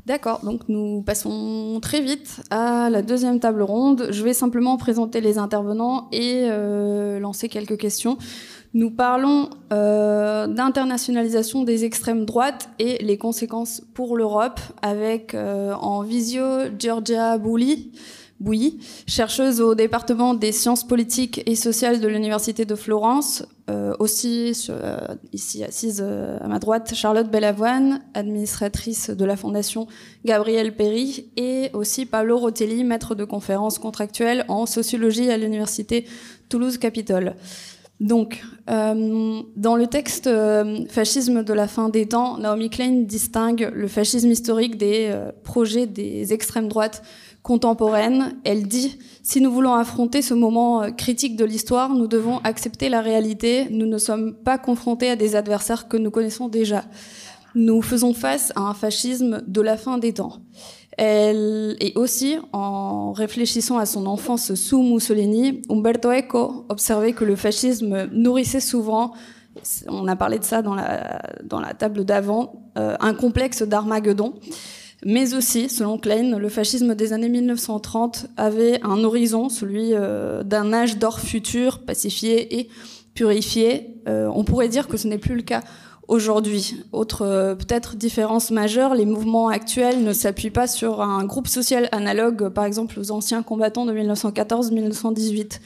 D'accord, donc nous passons très vite à la deuxième table ronde. Je vais simplement présenter les intervenants et lancer quelques questions. Nous parlons d'internationalisation des extrêmes droites et les conséquences pour l'Europe avec en visio Giorgia Bouilly, chercheuse au département des sciences politiques et sociales de l'Université de Florence. Ici assise à ma droite, Charlotte Bellavoine, administratrice de la Fondation Gabriel Péri, et aussi Paolo Rotelli, maître de conférences contractuelles en sociologie à l'Université Toulouse-Capitole. Donc, dans le texte Fascisme de la fin des temps, Naomi Klein distingue le fascisme historique des projets des extrêmes droites contemporaines. Elle dit « Si nous voulons affronter ce moment critique de l'histoire, nous devons accepter la réalité. Nous ne sommes pas confrontés à des adversaires que nous connaissons déjà. Nous faisons face à un fascisme de la fin des temps. » Et aussi, en réfléchissant à son enfance sous Mussolini, Umberto Eco observait que le fascisme nourrissait souvent, on a parlé de ça dans la table d'avant, un complexe d'Armageddon. Mais aussi, selon Klein, le fascisme des années 1930 avait un horizon, celui d'un âge d'or futur, pacifié et purifié. On pourrait dire que ce n'est plus le cas aujourd'hui. Autre peut-être différence majeure, les mouvements actuels ne s'appuient pas sur un groupe social analogue, par exemple aux anciens combattants de 1914-1918.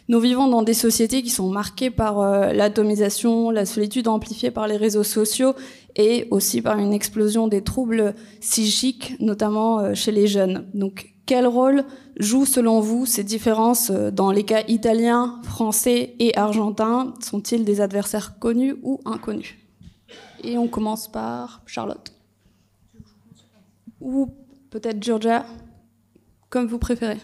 Nous vivons dans des sociétés qui sont marquées par l'atomisation, la solitude amplifiée par les réseaux sociaux et aussi par une explosion des troubles psychiques, notamment chez les jeunes. Donc, quel rôle jouent selon vous ces différences dans les cas italiens, français et argentins? Sont-ils des adversaires connus ou inconnus? Et on commence par Charlotte. Ou peut-être Giorgia, comme vous préférez.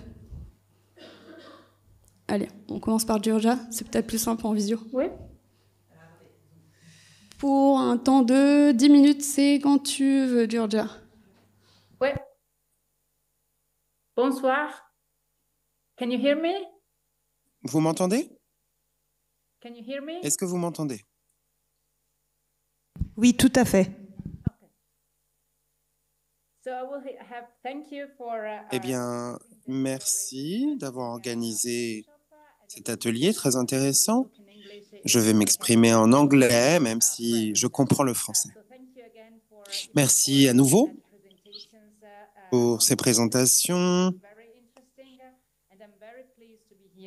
Allez, on commence par Giorgia, c'est peut-être plus simple en visio. Oui. Pour un temps de 10 minutes, c'est quand tu veux, Giorgia. Oui. Bonsoir. Can you hear me? Vous m'entendez? Can you hear me? Est-ce que vous m'entendez? Oui, tout à fait. Okay. So I will have thank you for Eh bien, merci d'avoir organisé cet atelier très intéressant. Je vais m'exprimer en anglais, même si je comprends le français. Merci à nouveau pour ces présentations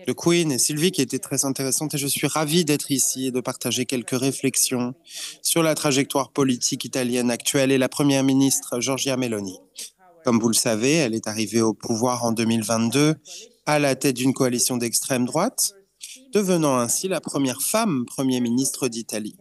de Queen et Sylvie qui étaient très intéressantes et je suis ravi d'être ici et de partager quelques réflexions sur la trajectoire politique italienne actuelle et la première ministre Giorgia Meloni. Comme vous le savez, elle est arrivée au pouvoir en 2022 à la tête d'une coalition d'extrême droite, devenant ainsi la première femme Premier ministre d'Italie.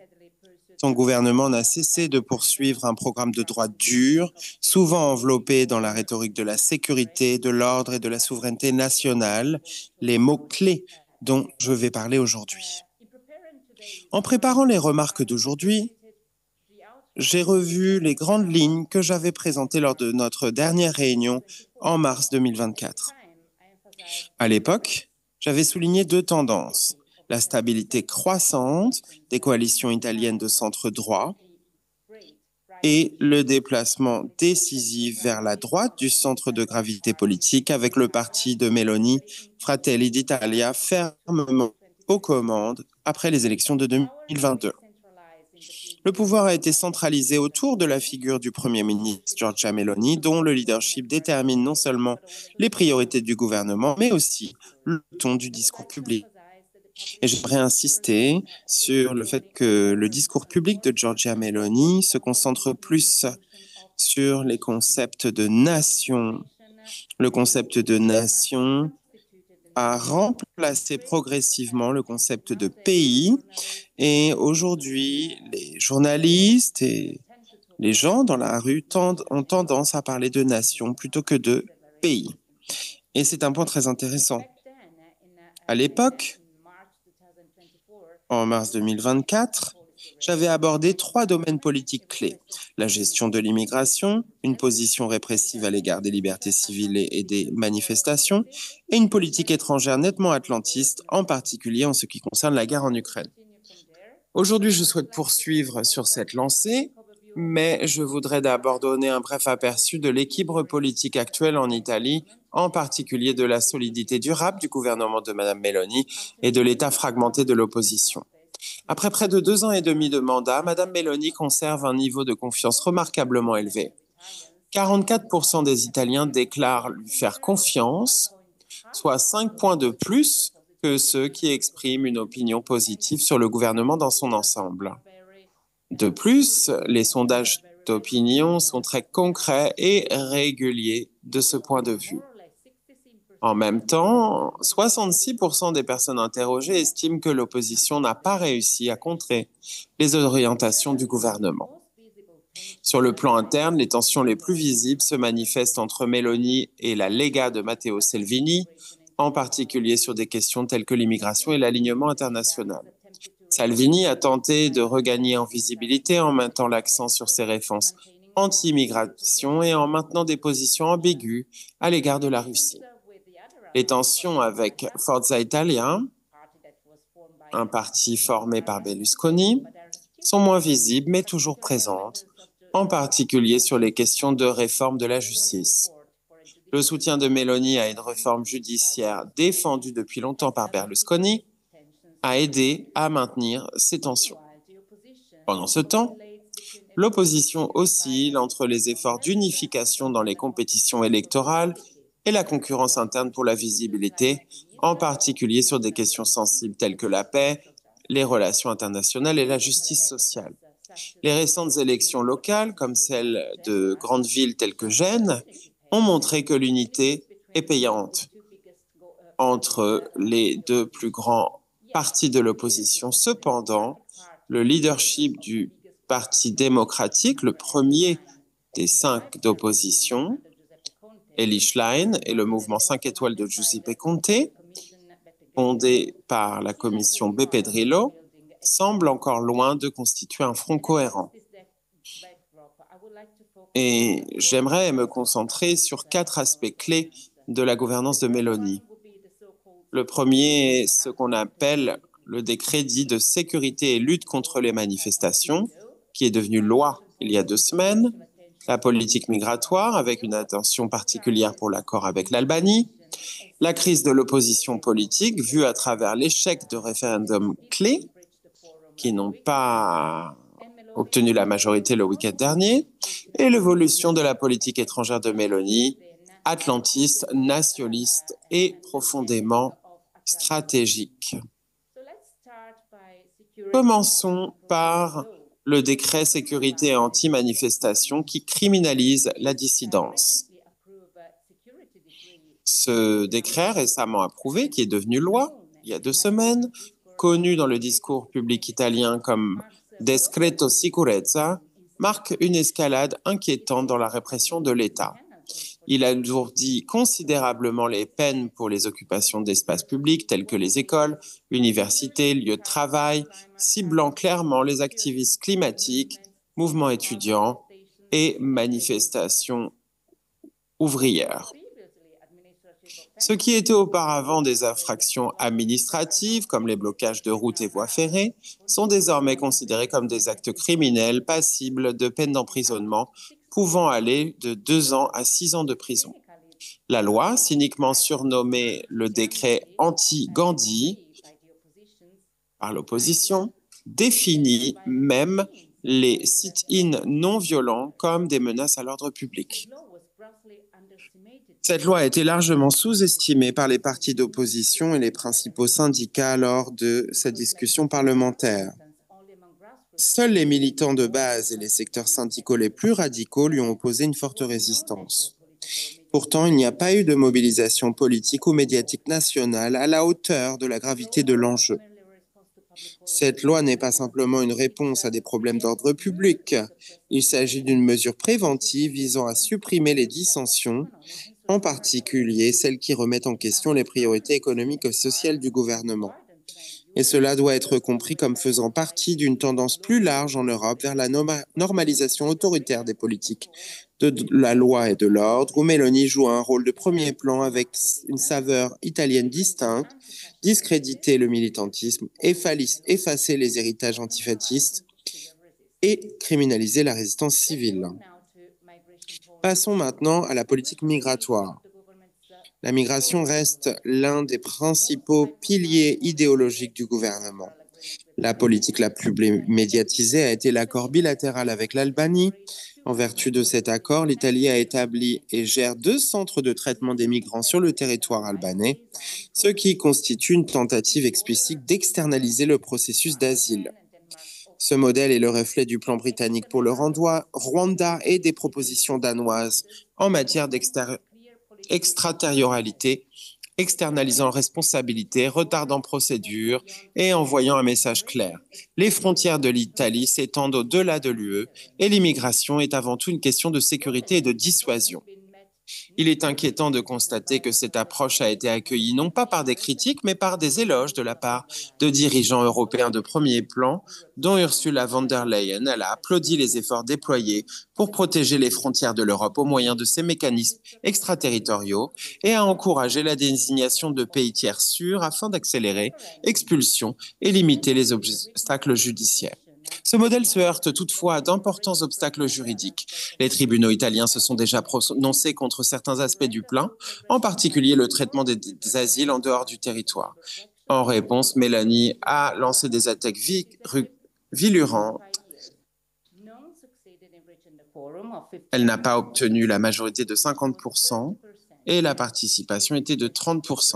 Son gouvernement n'a cessé de poursuivre un programme de droite dur, souvent enveloppé dans la rhétorique de la sécurité, de l'ordre et de la souveraineté nationale, les mots-clés dont je vais parler aujourd'hui. En préparant les remarques d'aujourd'hui, j'ai revu les grandes lignes que j'avais présentées lors de notre dernière réunion en mars 2024. À l'époque, j'avais souligné deux tendances. La stabilité croissante des coalitions italiennes de centre droit et le déplacement décisif vers la droite du centre de gravité politique avec le parti de Meloni, Fratelli d'Italia, fermement aux commandes après les élections de 2022. Le pouvoir a été centralisé autour de la figure du Premier ministre Giorgia Meloni, dont le leadership détermine non seulement les priorités du gouvernement, mais aussi le ton du discours public. Et j'aimerais insister sur le fait que le discours public de Giorgia Meloni se concentre plus sur les concepts de nation. Le concept de nation a remplacé progressivement le concept de pays. Et aujourd'hui, les journalistes et les gens dans la rue ont tendance à parler de nation plutôt que de pays. Et c'est un point très intéressant. À l'époque, en mars 2024, j'avais abordé 3 domaines politiques clés. La gestion de l'immigration, une position répressive à l'égard des libertés civiles et des manifestations, et une politique étrangère nettement atlantiste, en particulier en ce qui concerne la guerre en Ukraine. Aujourd'hui, je souhaite poursuivre sur cette lancée, mais je voudrais d'abord donner un bref aperçu de l'équilibre politique actuel en Italie, en particulier de la solidité durable du gouvernement de Mme Meloni et de l'état fragmenté de l'opposition. Après près de 2 ans et demi de mandat, Mme Meloni conserve un niveau de confiance remarquablement élevé. 44% des Italiens déclarent lui faire confiance, soit 5 points de plus que ceux qui expriment une opinion positive sur le gouvernement dans son ensemble. De plus, les sondages d'opinion sont très concrets et réguliers de ce point de vue. En même temps, 66% des personnes interrogées estiment que l'opposition n'a pas réussi à contrer les orientations du gouvernement. Sur le plan interne, les tensions les plus visibles se manifestent entre Meloni et la Lega de Matteo Salvini, en particulier sur des questions telles que l'immigration et l'alignement international. Salvini a tenté de regagner en visibilité en maintenant l'accent sur ses réformes anti-immigration et en maintenant des positions ambiguës à l'égard de la Russie. Les tensions avec Forza Italia, un parti formé par Berlusconi, sont moins visibles mais toujours présentes, en particulier sur les questions de réforme de la justice. Le soutien de Meloni à une réforme judiciaire défendue depuis longtemps par Berlusconi a aidé à maintenir ces tensions. Pendant ce temps, l'opposition oscille entre les efforts d'unification dans les compétitions électorales et la concurrence interne pour la visibilité, en particulier sur des questions sensibles telles que la paix, les relations internationales et la justice sociale. Les récentes élections locales, comme celles de grandes villes telles que Gênes, ont montré que l'unité est payante entre les deux plus grands partis de l'opposition. Cependant, le leadership du Parti démocratique, le premier des 5 d'opposition, Elly Schlein, et le mouvement 5 étoiles de Giuseppe Conte, fondé par la commission Beppe Grillo, semble encore loin de constituer un front cohérent. Et j'aimerais me concentrer sur 4 aspects clés de la gouvernance de Meloni. Le premier est ce qu'on appelle le décret dit de sécurité et lutte contre les manifestations, qui est devenu loi il y a 2 semaines, la politique migratoire avec une attention particulière pour l'accord avec l'Albanie, la crise de l'opposition politique vue à travers l'échec de référendums clés qui n'ont pas obtenu la majorité le week-end dernier, et l'évolution de la politique étrangère de Meloni, atlantiste, nationaliste et profondément stratégique. Commençons par le décret sécurité et anti-manifestation qui criminalise la dissidence. Ce décret récemment approuvé, qui est devenu loi il y a 2 semaines, connu dans le discours public italien comme Decreto Sicurezza, marque une escalade inquiétante dans la répression de l'État. Il alourdit considérablement les peines pour les occupations d'espaces publics tels que les écoles, universités, lieux de travail, ciblant clairement les activistes climatiques, mouvements étudiants et manifestations ouvrières. Ce qui était auparavant des infractions administratives, comme les blocages de routes et voies ferrées, sont désormais considérés comme des actes criminels passibles de peines d'emprisonnement pouvant aller de 2 ans à 6 ans de prison. La loi, cyniquement surnommée le décret anti-Gandhi par l'opposition, définit même les sit-ins non violents comme des menaces à l'ordre public. Cette loi a été largement sous-estimée par les partis d'opposition et les principaux syndicats lors de cette discussion parlementaire. Seuls les militants de base et les secteurs syndicaux les plus radicaux lui ont opposé une forte résistance. Pourtant, il n'y a pas eu de mobilisation politique ou médiatique nationale à la hauteur de la gravité de l'enjeu. Cette loi n'est pas simplement une réponse à des problèmes d'ordre public. Il s'agit d'une mesure préventive visant à supprimer les dissensions, en particulier celles qui remettent en question les priorités économiques et sociales du gouvernement. Et cela doit être compris comme faisant partie d'une tendance plus large en Europe vers la normalisation autoritaire des politiques de la loi et de l'ordre, où Meloni joue un rôle de premier plan avec une saveur italienne distincte, discréditer le militantisme, effacer les héritages antifatistes et criminaliser la résistance civile. Passons maintenant à la politique migratoire. La migration reste l'un des principaux piliers idéologiques du gouvernement. La politique la plus médiatisée a été l'accord bilatéral avec l'Albanie. En vertu de cet accord, l'Italie a établi et gère 2 centres de traitement des migrants sur le territoire albanais, ce qui constitue une tentative explicite d'externaliser le processus d'asile. Ce modèle est le reflet du plan britannique pour le Rwanda et des propositions danoises en matière d'extraterritorialité, externalisant responsabilité, retardant procédures et envoyant un message clair. Les frontières de l'Italie s'étendent au-delà de l'UE et l'immigration est avant tout une question de sécurité et de dissuasion. Il est inquiétant de constater que cette approche a été accueillie non pas par des critiques, mais par des éloges de la part de dirigeants européens de premier plan, dont Ursula von der Leyen. Elle a applaudi les efforts déployés pour protéger les frontières de l'Europe au moyen de ces mécanismes extraterritoriaux et a encouragé la désignation de pays tiers sûrs afin d'accélérer expulsions et limiter les obstacles judiciaires. Ce modèle se heurte toutefois à d'importants obstacles juridiques. Les tribunaux italiens se sont déjà prononcés contre certains aspects du plan, en particulier le traitement des asiles en dehors du territoire. En réponse, Meloni a lancé des attaques virulentes. Elle n'a pas obtenu la majorité de 50% et la participation était de 30%.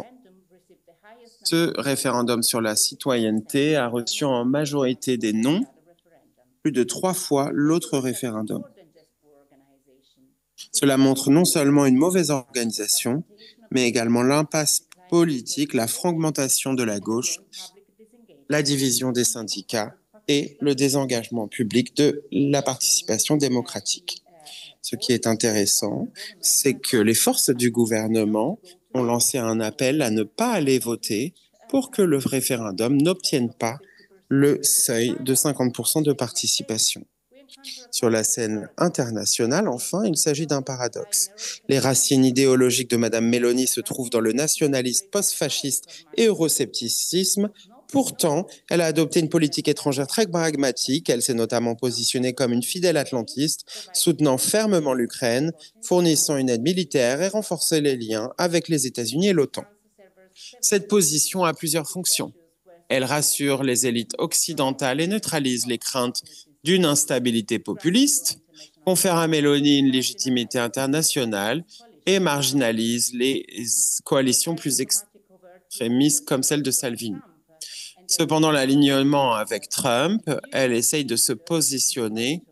Ce référendum sur la citoyenneté a reçu en majorité des non, plus de 3 fois l'autre référendum. Cela montre non seulement une mauvaise organisation, mais également l'impasse politique, la fragmentation de la gauche, la division des syndicats et le désengagement public de la participation démocratique. Ce qui est intéressant, c'est que les forces du gouvernement ont lancé un appel à ne pas aller voter pour que le référendum n'obtienne pas le seuil de 50% de participation. Sur la scène internationale, enfin, il s'agit d'un paradoxe. Les racines idéologiques de Mme Meloni se trouvent dans le nationalisme post-fasciste et euroscepticisme. Pourtant, elle a adopté une politique étrangère très pragmatique. Elle s'est notamment positionnée comme une fidèle atlantiste, soutenant fermement l'Ukraine, fournissant une aide militaire et renforçant les liens avec les États-Unis et l'OTAN. Cette position a plusieurs fonctions. Elle rassure les élites occidentales et neutralise les craintes d'une instabilité populiste, confère à Meloni une légitimité internationale et marginalise les coalitions plus extrémistes comme celle de Salvini. Cependant, l'alignement avec Trump, elle essaye de se positionner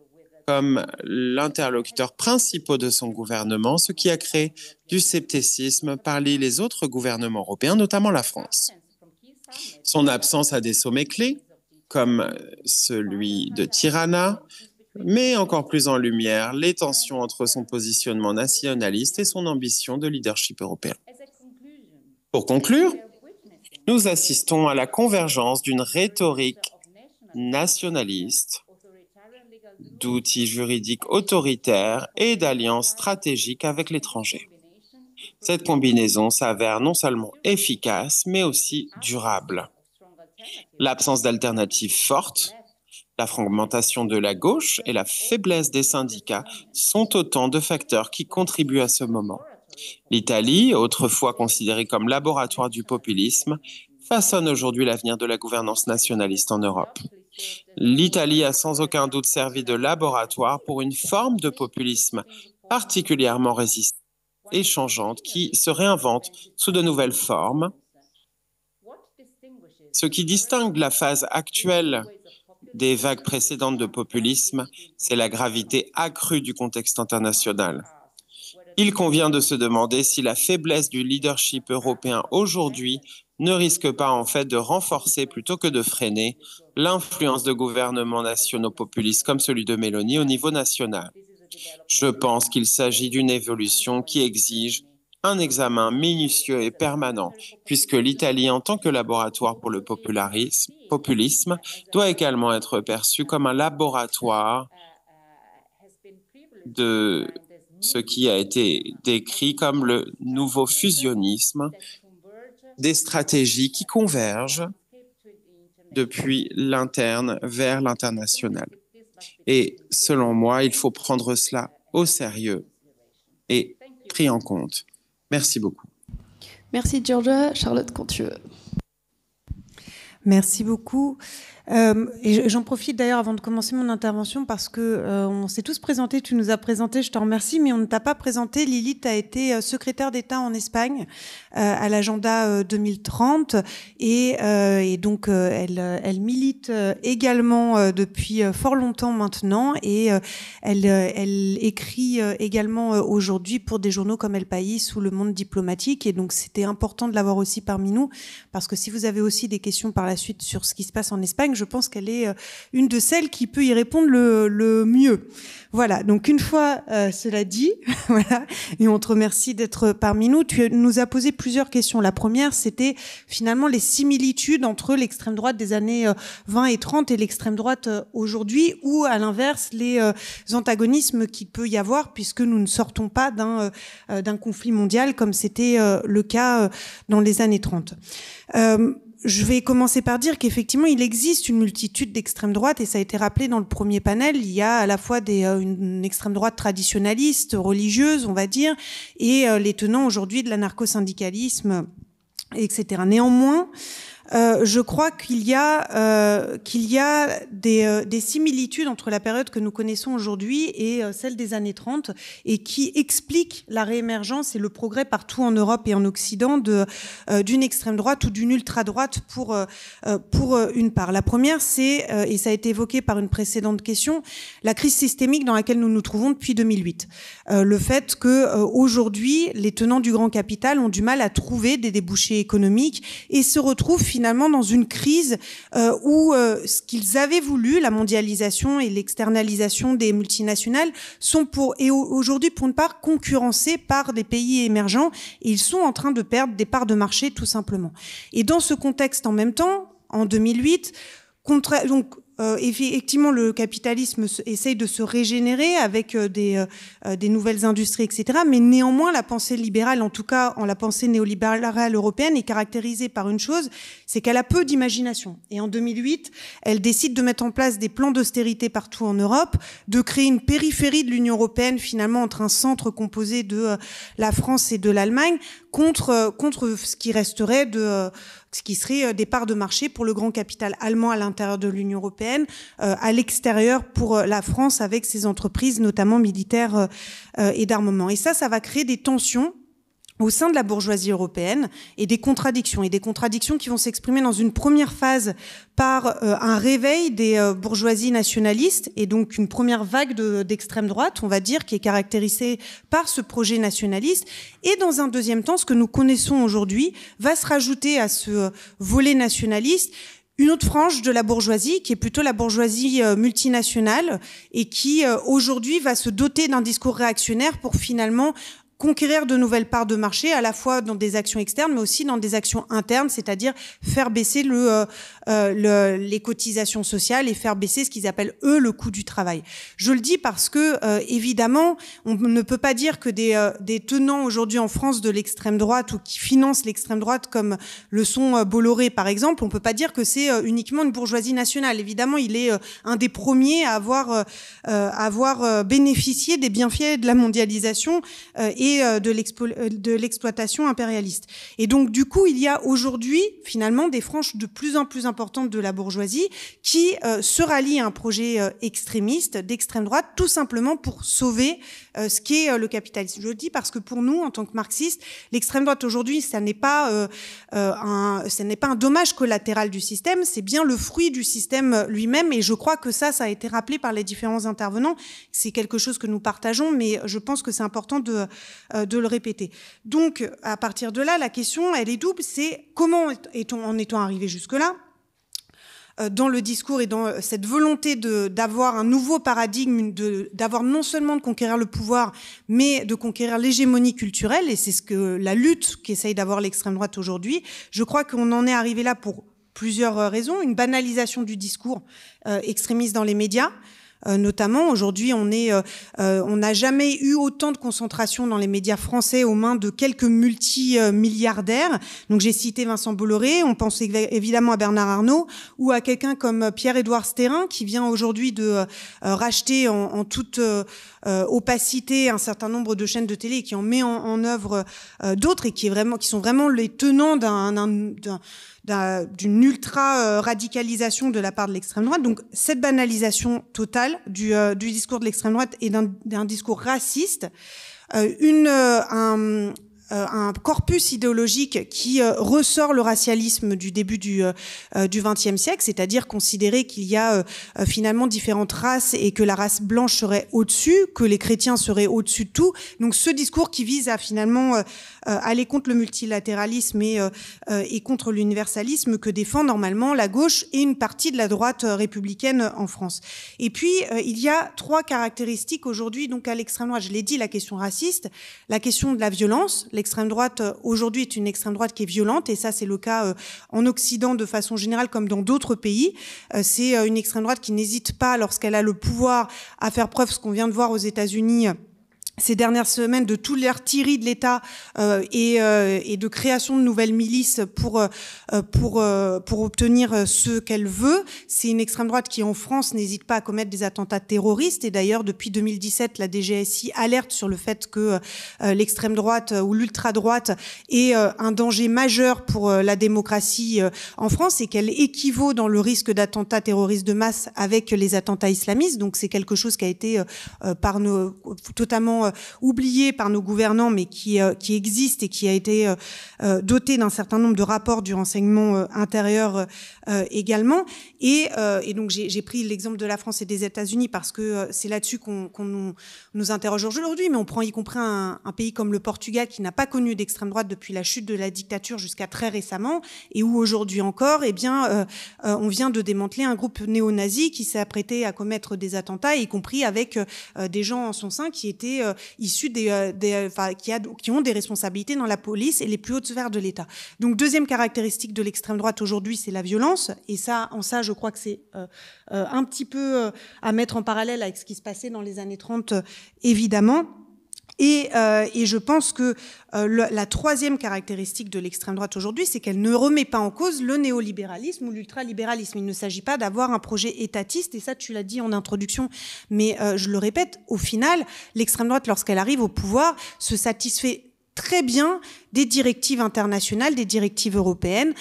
comme l'interlocuteur principal de son gouvernement, ce qui a créé du scepticisme parmi les autres gouvernements européens, notamment la France. Son absence à des sommets clés, comme celui de Tirana, met encore plus en lumière les tensions entre son positionnement nationaliste et son ambition de leadership européen. Pour conclure, nous assistons à la convergence d'une rhétorique nationaliste, d'outils juridiques autoritaires et d'alliances stratégiques avec l'étranger. Cette combinaison s'avère non seulement efficace, mais aussi durable. L'absence d'alternatives fortes, la fragmentation de la gauche et la faiblesse des syndicats sont autant de facteurs qui contribuent à ce moment. L'Italie, autrefois considérée comme laboratoire du populisme, façonne aujourd'hui l'avenir de la gouvernance nationaliste en Europe. L'Italie a sans aucun doute servi de laboratoire pour une forme de populisme particulièrement résistante et changeante qui se réinvente sous de nouvelles formes. Ce qui distingue la phase actuelle des vagues précédentes de populisme, c'est la gravité accrue du contexte international. Il convient de se demander si la faiblesse du leadership européen aujourd'hui ne risque pas en fait de renforcer plutôt que de freiner l'influence de gouvernements nationaux populistes comme celui de Meloni au niveau national. Je pense qu'il s'agit d'une évolution qui exige un examen minutieux et permanent, puisque l'Italie, en tant que laboratoire pour le populisme, doit également être perçue comme un laboratoire de ce qui a été décrit comme le nouveau fusionnisme, des stratégies qui convergent depuis l'interne vers l'international. Et selon moi, il faut prendre cela au sérieux et pris en compte. Merci beaucoup. Merci Georgia. Charlotte, quand tu veux. Merci beaucoup. Et j'en profite d'ailleurs avant de commencer mon intervention parce que on s'est tous présentés, tu nous as présenté, je te remercie, mais on ne t'a pas présenté. Lilith a été secrétaire d'État en Espagne à l'agenda 2030 et donc elle milite également depuis fort longtemps maintenant et elle écrit également aujourd'hui pour des journaux comme El País ou Le Monde diplomatique et donc c'était important de l'avoir aussi parmi nous parce que si vous avez aussi des questions par la suite sur ce qui se passe en Espagne, je pense qu'elle est une de celles qui peut y répondre le mieux. Voilà, donc une fois cela dit, voilà, et on te remercie d'être parmi nous. Tu nous as posé plusieurs questions. La première, c'était finalement les similitudes entre l'extrême droite des années 20 et 30 et l'extrême droite aujourd'hui, ou à l'inverse, les antagonismes qu'il peut y avoir, puisque nous ne sortons pas d'un conflit mondial comme c'était le cas dans les années 30. Je vais commencer par dire qu'effectivement, il existe une multitude d'extrêmes droites et ça a été rappelé dans le premier panel. Il y a à la fois une extrême droite traditionnaliste, religieuse, on va dire, et les tenants aujourd'hui de l'anarcho-syndicalisme, etc. Néanmoins, je crois qu'il y a des similitudes entre la période que nous connaissons aujourd'hui et celle des années 30 et qui expliquent la réémergence et le progrès partout en Europe et en Occident d'une extrême droite ou d'une ultra-droite pour une part. La première, c'est, et ça a été évoqué par une précédente question, la crise systémique dans laquelle nous nous trouvons depuis 2008. Le fait que aujourd'hui, les tenants du grand capital ont du mal à trouver des débouchés économiques et se retrouvent finalement dans une crise où ce qu'ils avaient voulu, la mondialisation et l'externalisation des multinationales, sont aujourd'hui pour une part concurrencés par des pays émergents et ils sont en train de perdre des parts de marché tout simplement. Et dans ce contexte en même temps, en 2008, effectivement, le capitalisme essaye de se régénérer avec des nouvelles industries, etc. Mais néanmoins, la pensée libérale, en tout cas, la pensée néolibérale européenne, est caractérisée par une chose, c'est qu'elle a peu d'imagination. Et en 2008, elle décide de mettre en place des plans d'austérité partout en Europe, de créer une périphérie de l'Union européenne, finalement, entre un centre composé de la France et de l'Allemagne, contre ce qui resterait ce qui serait des parts de marché pour le grand capital allemand à l'intérieur de l'Union européenne, à l'extérieur pour la France avec ses entreprises, notamment militaires et d'armement. Et ça va créer des tensions au sein de la bourgeoisie européenne et des contradictions qui vont s'exprimer dans une première phase par un réveil des bourgeoisies nationalistes et donc une première vague d'extrême droite, on va dire, qui est caractérisée par ce projet nationaliste. Et dans un deuxième temps, ce que nous connaissons aujourd'hui va se rajouter à ce volet nationaliste une autre frange de la bourgeoisie, qui est plutôt la bourgeoisie multinationale et qui aujourd'hui va se doter d'un discours réactionnaire pour finalement conquérir de nouvelles parts de marché, à la fois dans des actions externes, mais aussi dans des actions internes, c'est-à-dire faire baisser les cotisations sociales et faire baisser ce qu'ils appellent, eux, le coût du travail. Je le dis parce que, évidemment, on ne peut pas dire que des tenants aujourd'hui en France de l'extrême droite ou qui financent l'extrême droite, comme le sont Bolloré, par exemple, on peut pas dire que c'est uniquement une bourgeoisie nationale. Évidemment, il est un des premiers à avoir bénéficié des bienfaits de la mondialisation et de l'exploitation impérialiste. Et donc, du coup, il y a aujourd'hui, finalement, des franges de plus en plus importantes de la bourgeoisie qui se rallient à un projet extrémiste, d'extrême droite, tout simplement pour sauver ce qu'est le capitalisme. Je le dis parce que pour nous, en tant que marxistes, l'extrême droite aujourd'hui, ça n'est pas un dommage collatéral du système, c'est bien le fruit du système lui-même. Et je crois que ça a été rappelé par les différents intervenants. C'est quelque chose que nous partageons, mais je pense que c'est important de le répéter. Donc, à partir de là, la question, elle est double, c'est comment en est-on arrivé jusque-là dans le discours et dans cette volonté d'avoir un nouveau paradigme, d'avoir non seulement de conquérir le pouvoir, mais de conquérir l'hégémonie culturelle, et c'est ce que la lutte qu'essaye d'avoir l'extrême droite aujourd'hui. Je crois qu'on en est arrivé là pour plusieurs raisons. Une banalisation du discours extrémiste dans les médias, notamment. Aujourd'hui, on n'a jamais eu autant de concentration dans les médias français aux mains de quelques multimilliardaires. Donc j'ai cité Vincent Bolloré, on pense évidemment à Bernard Arnault, ou à quelqu'un comme Pierre-Édouard Stérin, qui vient aujourd'hui de racheter en toute opacité un certain nombre de chaînes de télé et qui en met en œuvre d'autres, et qui sont vraiment les tenants d'une ultra radicalisation de la part de l'extrême droite. Donc cette banalisation totale du discours de l'extrême droite et d'un discours raciste, un corpus idéologique qui ressort le racialisme du début du XXe siècle, c'est-à-dire considérer qu'il y a finalement différentes races et que la race blanche serait au-dessus, que les chrétiens seraient au-dessus de tout. Donc ce discours qui vise à finalement aller contre le multilatéralisme et contre l'universalisme que défend normalement la gauche et une partie de la droite républicaine en France. Et puis il y a 3 caractéristiques aujourd'hui donc à l'extrême droite. Je l'ai dit, la question raciste, la question de la violence. L'extrême droite aujourd'hui est une extrême droite qui est violente, et ça c'est le cas en Occident de façon générale comme dans d'autres pays. C'est une extrême droite qui n'hésite pas, lorsqu'elle a le pouvoir, à faire preuve, ce qu'on vient de voir aux États-Unis ces dernières semaines, de toute l'artillerie de l'État et de création de nouvelles milices pour obtenir ce qu'elle veut. C'est une extrême droite qui, en France, n'hésite pas à commettre des attentats terroristes. Et d'ailleurs, depuis 2017, la DGSI alerte sur le fait que l'extrême droite ou l'ultra-droite est un danger majeur pour la démocratie en France, et qu'elle équivaut dans le risque d'attentats terroristes de masse avec les attentats islamistes. Donc c'est quelque chose qui a été totalement oublié par nos gouvernants, mais qui existe et qui a été doté d'un certain nombre de rapports du renseignement intérieur également. Et donc j'ai pris l'exemple de la France et des États-Unis parce que c'est là-dessus qu'on nous interroge aujourd'hui, mais on prend y compris un pays comme le Portugal qui n'a pas connu d'extrême droite depuis la chute de la dictature jusqu'à très récemment, et où aujourd'hui encore, on vient de démanteler un groupe néo-nazi qui s'est apprêté à commettre des attentats, y compris avec des gens en son sein qui étaient issus qui ont des responsabilités dans la police et les plus hautes sphères de l'État. Donc deuxième caractéristique de l'extrême droite aujourd'hui, c'est la violence, et en ça je crois que c'est un petit peu à mettre en parallèle avec ce qui se passait dans les années 30 évidemment. Et je pense que la troisième caractéristique de l'extrême droite aujourd'hui, c'est qu'elle ne remet pas en cause le néolibéralisme ou l'ultralibéralisme. Il ne s'agit pas d'avoir un projet étatiste, et ça tu l'as dit en introduction, mais je le répète, au final, l'extrême droite, lorsqu'elle arrive au pouvoir, se satisfait très bien des directives internationales, des directives européennes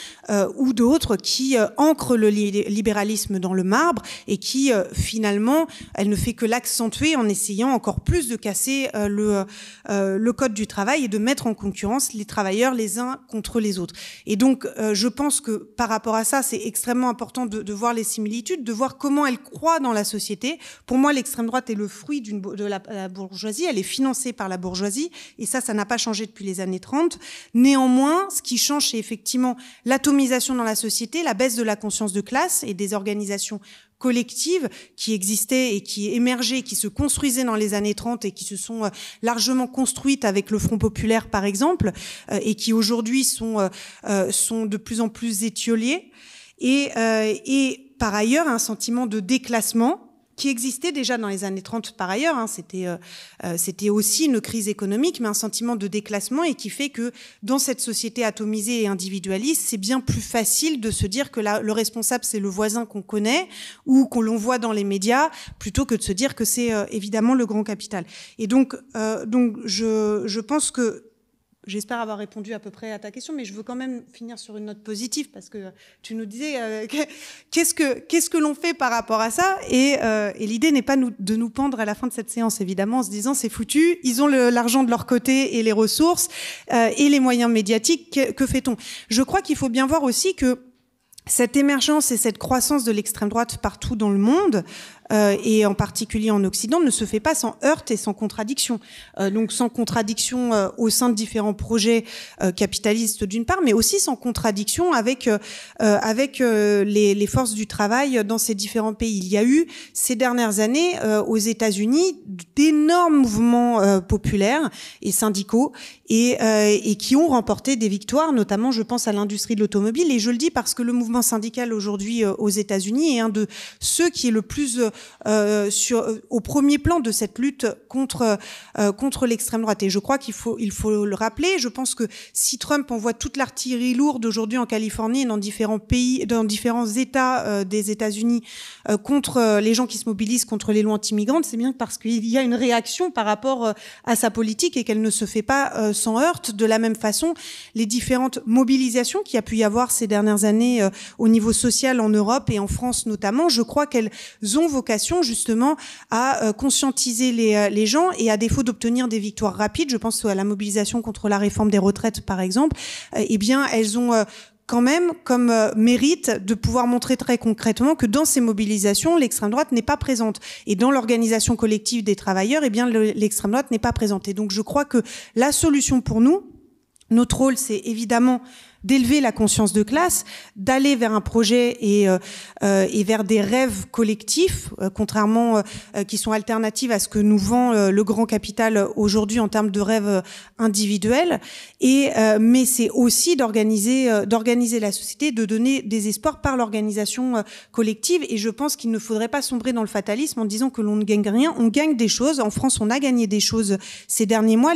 ou d'autres qui ancrent le libéralisme dans le marbre, et qui finalement, elle ne fait que l'accentuer en essayant encore plus de casser le code du travail et de mettre en concurrence les travailleurs les uns contre les autres. Et donc je pense que par rapport à ça, c'est extrêmement important de voir les similitudes, de voir comment elle croît dans la société. Pour moi, l'extrême droite est le fruit de la bourgeoisie, elle est financée par la bourgeoisie, et ça n'a pas changé depuis les années 30. Néanmoins, ce qui change, c'est effectivement l'atomisation dans la société, la baisse de la conscience de classe et des organisations collectives qui existaient et qui émergeaient, qui se construisaient dans les années 30 et qui se sont largement construites avec le Front populaire, par exemple, et qui aujourd'hui sont de plus en plus étiolées. Et par ailleurs, un sentiment de déclassement qui existait déjà dans les années 30 par ailleurs, c'était aussi une crise économique, mais un sentiment de déclassement, et qui fait que dans cette société atomisée et individualiste, c'est bien plus facile de se dire que le responsable, c'est le voisin qu'on connaît ou qu'on l'on voit dans les médias, plutôt que de se dire que c'est évidemment le grand capital. Et donc je pense que j'espère avoir répondu à peu près à ta question, mais je veux quand même finir sur une note positive, parce que tu nous disais qu'est-ce que l'on fait par rapport à ça, et l'idée n'est pas de nous pendre à la fin de cette séance, évidemment, en se disant c'est foutu, ils ont l'argent de leur côté et les ressources et les moyens médiatiques, que fait-on? Je crois qu'il faut bien voir aussi que cette émergence et cette croissance de l'extrême droite partout dans le monde, et en particulier en Occident, ne se fait pas sans heurts et sans contradiction. Donc sans contradiction au sein de différents projets capitalistes d'une part, mais aussi sans contradiction avec les forces du travail dans ces différents pays. Il y a eu ces dernières années aux États-Unis d'énormes mouvements populaires et syndicaux et qui ont remporté des victoires, notamment je pense à l'industrie de l'automobile. Et je le dis parce que le mouvement syndical aujourd'hui aux États-Unis est un de ceux qui est le plus au premier plan de cette lutte contre l'extrême droite. Et je crois qu'il faut le rappeler. Je pense que si Trump envoie toute l'artillerie lourde aujourd'hui en Californie et dans différents pays, dans différents États des États-Unis contre les gens qui se mobilisent contre les lois anti-migrantes, c'est bien parce qu'il y a une réaction par rapport à sa politique et qu'elle ne se fait pas sans heurte. De la même façon, les différentes mobilisations qu'il y a pu y avoir ces dernières années au niveau social en Europe et en France notamment, je crois qu'elles ont vocation justement à conscientiser les gens et à défaut d'obtenir des victoires rapides, je pense à la mobilisation contre la réforme des retraites par exemple, eh bien elles ont quand même comme mérite de pouvoir montrer très concrètement que dans ces mobilisations, l'extrême droite n'est pas présente. Et dans l'organisation collective des travailleurs, eh bien l'extrême droite n'est pas présente. Et donc je crois que la solution pour nous, notre rôle, c'est évidemment d'élever la conscience de classe, d'aller vers un projet et vers des rêves collectifs, contrairement qui sont alternatives à ce que nous vend le grand capital aujourd'hui en termes de rêves individuels. Mais c'est aussi d'organiser la société, de donner des espoirs par l'organisation collective. Et je pense qu'il ne faudrait pas sombrer dans le fatalisme en disant que l'on ne gagne rien. On gagne des choses. En France, on a gagné des choses ces derniers mois.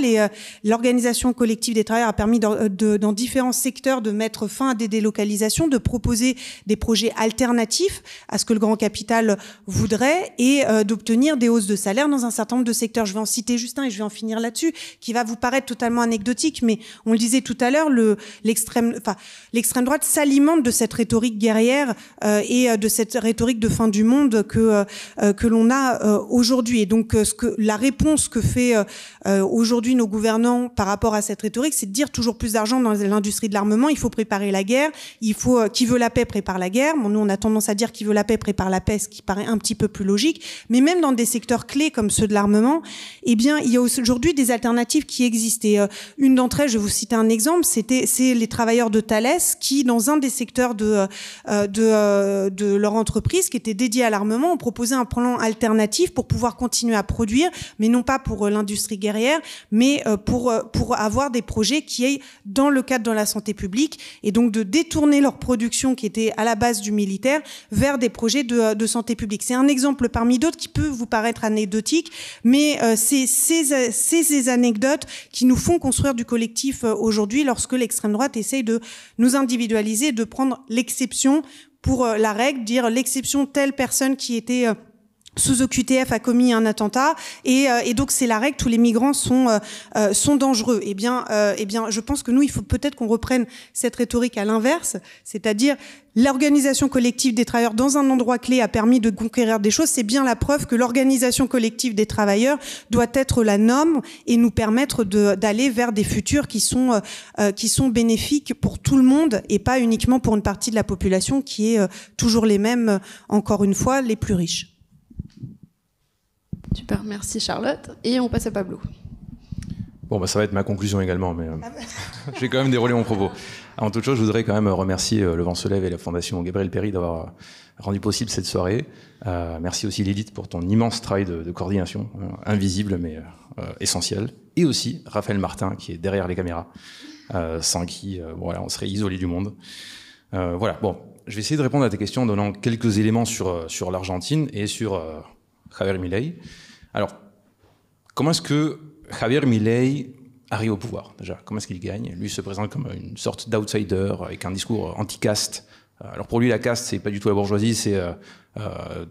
L'organisation collective des travailleurs a permis dans différents secteurs de mettre fin à des délocalisations, de proposer des projets alternatifs à ce que le grand capital voudrait et d'obtenir des hausses de salaire dans un certain nombre de secteurs. Je vais en citer juste un et je vais en finir là-dessus, qui va vous paraître totalement anecdotique, mais on le disait tout à l'heure, l'extrême droite s'alimente de cette rhétorique guerrière et de cette rhétorique de fin du monde que l'on a aujourd'hui. Et donc la réponse que fait aujourd'hui nos gouvernants par rapport à cette rhétorique, c'est de dire toujours plus d'argent dans l'industrie de l'armement. Il faut préparer la guerre. Qui veut la paix prépare la guerre. Bon, nous, on a tendance à dire qui veut la paix prépare la paix, ce qui paraît un petit peu plus logique. Mais même dans des secteurs clés comme ceux de l'armement, eh bien, il y a aujourd'hui des alternatives qui existent. Et une d'entre elles, je vais vous citer un exemple, c'est les travailleurs de Thales qui, dans un des secteurs de leur entreprise qui était dédié à l'armement, ont proposé un plan alternatif pour pouvoir continuer à produire, mais non pas pour l'industrie guerrière, mais pour avoir des projets qui aillent dans le cadre de la santé publique et donc de détourner leur production qui était à la base du militaire vers des projets de santé publique. C'est un exemple parmi d'autres qui peut vous paraître anecdotique, mais c'est ces anecdotes qui nous font construire du collectif aujourd'hui lorsque l'extrême droite essaye de nous individualiser, de prendre l'exception pour la règle, dire l'exception telle personne qui était sous OQTF a commis un attentat et donc c'est la règle, tous les migrants sont dangereux. Eh bien je pense que nous il faut peut-être qu'on reprenne cette rhétorique à l'inverse, c'est-à-dire l'organisation collective des travailleurs dans un endroit clé a permis de conquérir des choses. C'est bien la preuve que l'organisation collective des travailleurs doit être la norme et nous permettre d'aller vers des futurs qui sont bénéfiques pour tout le monde et pas uniquement pour une partie de la population qui est toujours les mêmes, encore une fois, les plus riches. Super, merci Charlotte. Et on passe à Pablo. Bon, bah, ça va être ma conclusion également, mais je vais quand même dérouler mon propos. En toute chose, je voudrais quand même remercier Le Vent se lève et la Fondation Gabriel Péri d'avoir rendu possible cette soirée. Merci aussi Lilith pour ton immense travail de coordination, invisible mais essentiel. Et aussi Raphaël Martin qui est derrière les caméras, sans qui voilà, on serait isolé du monde. Voilà, bon, je vais essayer de répondre à tes questions en donnant quelques éléments sur l'Argentine et sur Javier Milei. Alors, comment est-ce que Javier Milei arrive au pouvoir, déjà? Comment est-ce qu'il gagne? Lui se présente comme une sorte d'outsider avec un discours anti-caste. Alors pour lui, la caste, c'est pas du tout la bourgeoisie, c'est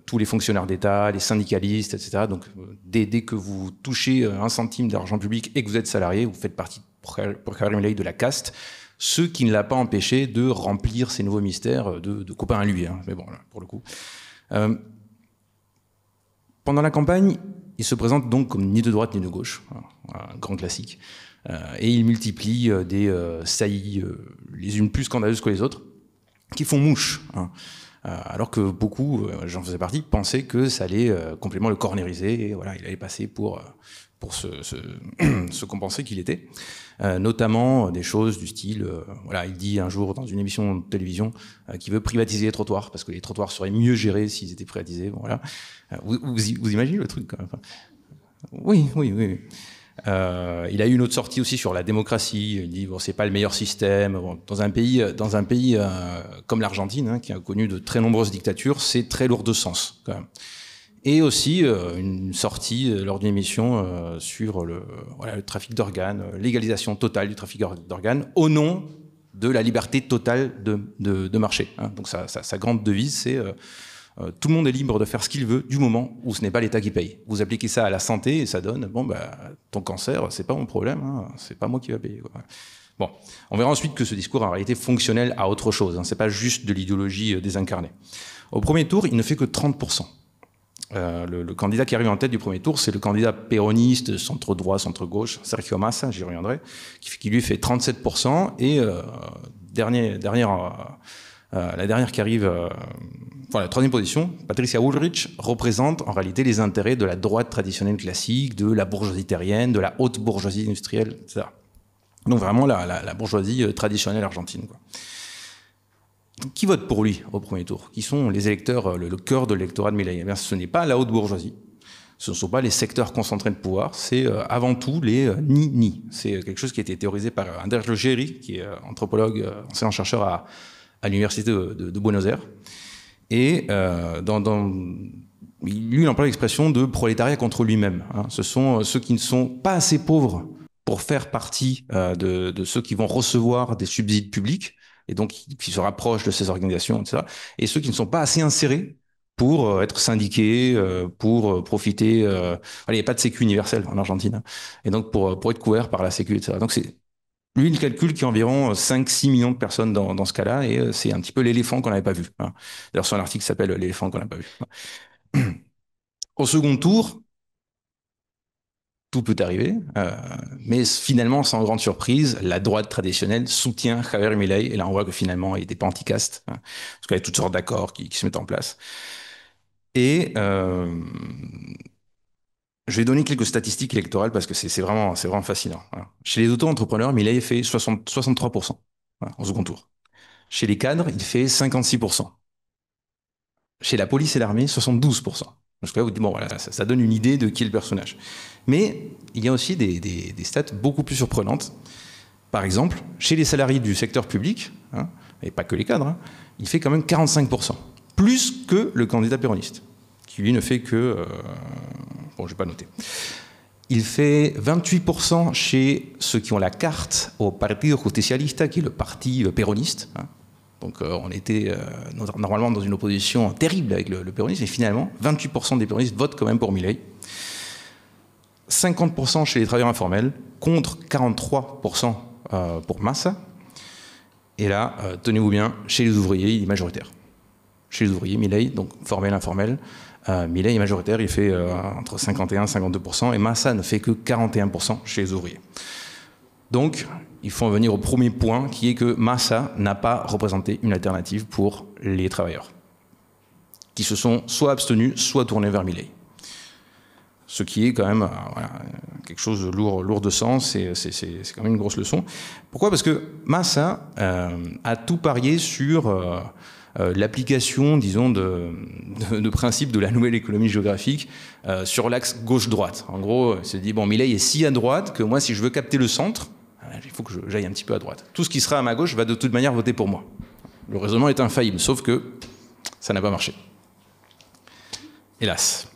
tous les fonctionnaires d'État, les syndicalistes, etc. Donc dès que vous touchez un centime d'argent public et que vous êtes salarié, vous faites partie, pour Javier Milei, de la caste, ce qui ne l'a pas empêché de remplir ses nouveaux mystères de copains à lui. Hein. Mais bon, là, pour le coup... Pendant la campagne, il se présente donc comme ni de droite ni de gauche, un grand classique, et il multiplie des saillies, les unes plus scandaleuses que les autres, qui font mouche, hein. Alors que beaucoup, j'en faisais partie, pensaient que ça allait complètement le cornériser, et voilà, il allait passer pour se compenser qu'il était. Notamment des choses du style, voilà, il dit un jour dans une émission de télévision qu'il veut privatiser les trottoirs parce que les trottoirs seraient mieux gérés s'ils étaient privatisés. Bon, voilà. Vous imaginez le truc quand même. Oui. Il a eu une autre sortie aussi sur la démocratie. Il dit bon, c'est pas le meilleur système. Bon, dans un pays comme l'Argentine, hein, qui a connu de très nombreuses dictatures, c'est très lourd de sens quand même. et aussi une sortie lors d'une émission sur le trafic d'organes, légalisation totale du trafic d'organes au nom de la liberté totale de marché. Hein. Donc sa grande devise, c'est tout le monde est libre de faire ce qu'il veut du moment où ce n'est pas l'État qui paye. Vous appliquez ça à la santé et ça donne, bon, bah, ton cancer, c'est pas mon problème, hein, c'est pas moi qui va payer, quoi. Bon, on verra ensuite que ce discours est en réalité fonctionnel à autre chose, hein, c'est pas juste de l'idéologie désincarnée. Au premier tour, il ne fait que 30%. Le candidat qui arrive en tête du premier tour, c'est le candidat péroniste, centre-droit, centre-gauche, Sergio Massa, j'y reviendrai, qui lui fait 37%, et la dernière qui arrive, la troisième position, Patricia Bullrich, représente en réalité les intérêts de la droite traditionnelle classique, de la bourgeoisie terrienne, de la haute bourgeoisie industrielle, etc. Donc vraiment la bourgeoisie traditionnelle argentine, quoi. Qui vote pour lui au premier tour? Qui sont les électeurs, le cœur de l'électorat de Milei? Eh bien, ce n'est pas la haute bourgeoisie, ce ne sont pas les secteurs concentrés de pouvoir, c'est avant tout les ni-ni. C'est quelque chose qui a été théorisé par Andrés Ruggeri, qui est anthropologue, enseignant-chercheur à l'université de Buenos Aires. Et lui, il emploie l'expression de prolétariat contre lui-même. Hein. Ce sont ceux qui ne sont pas assez pauvres pour faire partie de ceux qui vont recevoir des subsides publics, et donc qui se rapprochent de ces organisations, etc. Et ceux qui ne sont pas assez insérés pour être syndiqués, pour profiter... il n'y a pas de sécu universelle en Argentine, hein. Et donc pour être couvert par la sécu, etc. Donc lui, il calcule qu'il y a environ 5-6 millions de personnes dans ce cas-là, et c'est un petit peu l'éléphant qu'on n'avait pas vu. Hein. D'ailleurs, sur un article qui s'appelle « L'éléphant qu'on n'a pas vu ». Au second tour, tout peut arriver, mais finalement, sans grande surprise, la droite traditionnelle soutient Javier Milei, et là on voit que finalement il n'était pas anticaste, hein, parce qu'il y a toutes sortes d'accords qui se mettent en place. Et je vais donner quelques statistiques électorales parce que c'est vraiment fascinant. Hein. Chez les auto-entrepreneurs, Milei fait 63%, hein, au second tour. Chez les cadres, il fait 56%. Chez la police et l'armée, 72%. Donc là, vous dites, bon, voilà, ça donne une idée de qui est le personnage. Mais il y a aussi des stats beaucoup plus surprenantes. Par exemple, chez les salariés du secteur public, hein, et pas que les cadres, hein, il fait quand même 45%. Plus que le candidat péroniste, qui lui ne fait que... bon, je ne vais pas noter. Il fait 28% chez ceux qui ont la carte au Partido Justicialista, qui est le parti péroniste, hein. Donc on était normalement dans une opposition terrible avec le péronisme, et finalement, 28% des péronistes votent quand même pour Milei. 50% chez les travailleurs informels, contre 43% pour Massa. Et là, tenez-vous bien, chez les ouvriers, il est majoritaire. Chez les ouvriers, Milei, donc formel, informel, Milei est majoritaire, il fait entre 51 et 52%, et Massa ne fait que 41% chez les ouvriers. Donc, il faut en venir au premier point, qui est que Massa n'a pas représenté une alternative pour les travailleurs, qui se sont soit abstenus, soit tournés vers Milei. Ce qui est quand même quelque chose de lourd de sens, c'est quand même une grosse leçon. Pourquoi? Parce que Massa a tout parié sur l'application, disons, de principes de la nouvelle économie géographique sur l'axe gauche-droite. En gros, il se dit, bon, Milei est si à droite que moi, si je veux capter le centre, il faut que j'aille un petit peu à droite. Tout ce qui sera à ma gauche va de toute manière voter pour moi. Le raisonnement est infaillible, sauf que ça n'a pas marché. Hélas.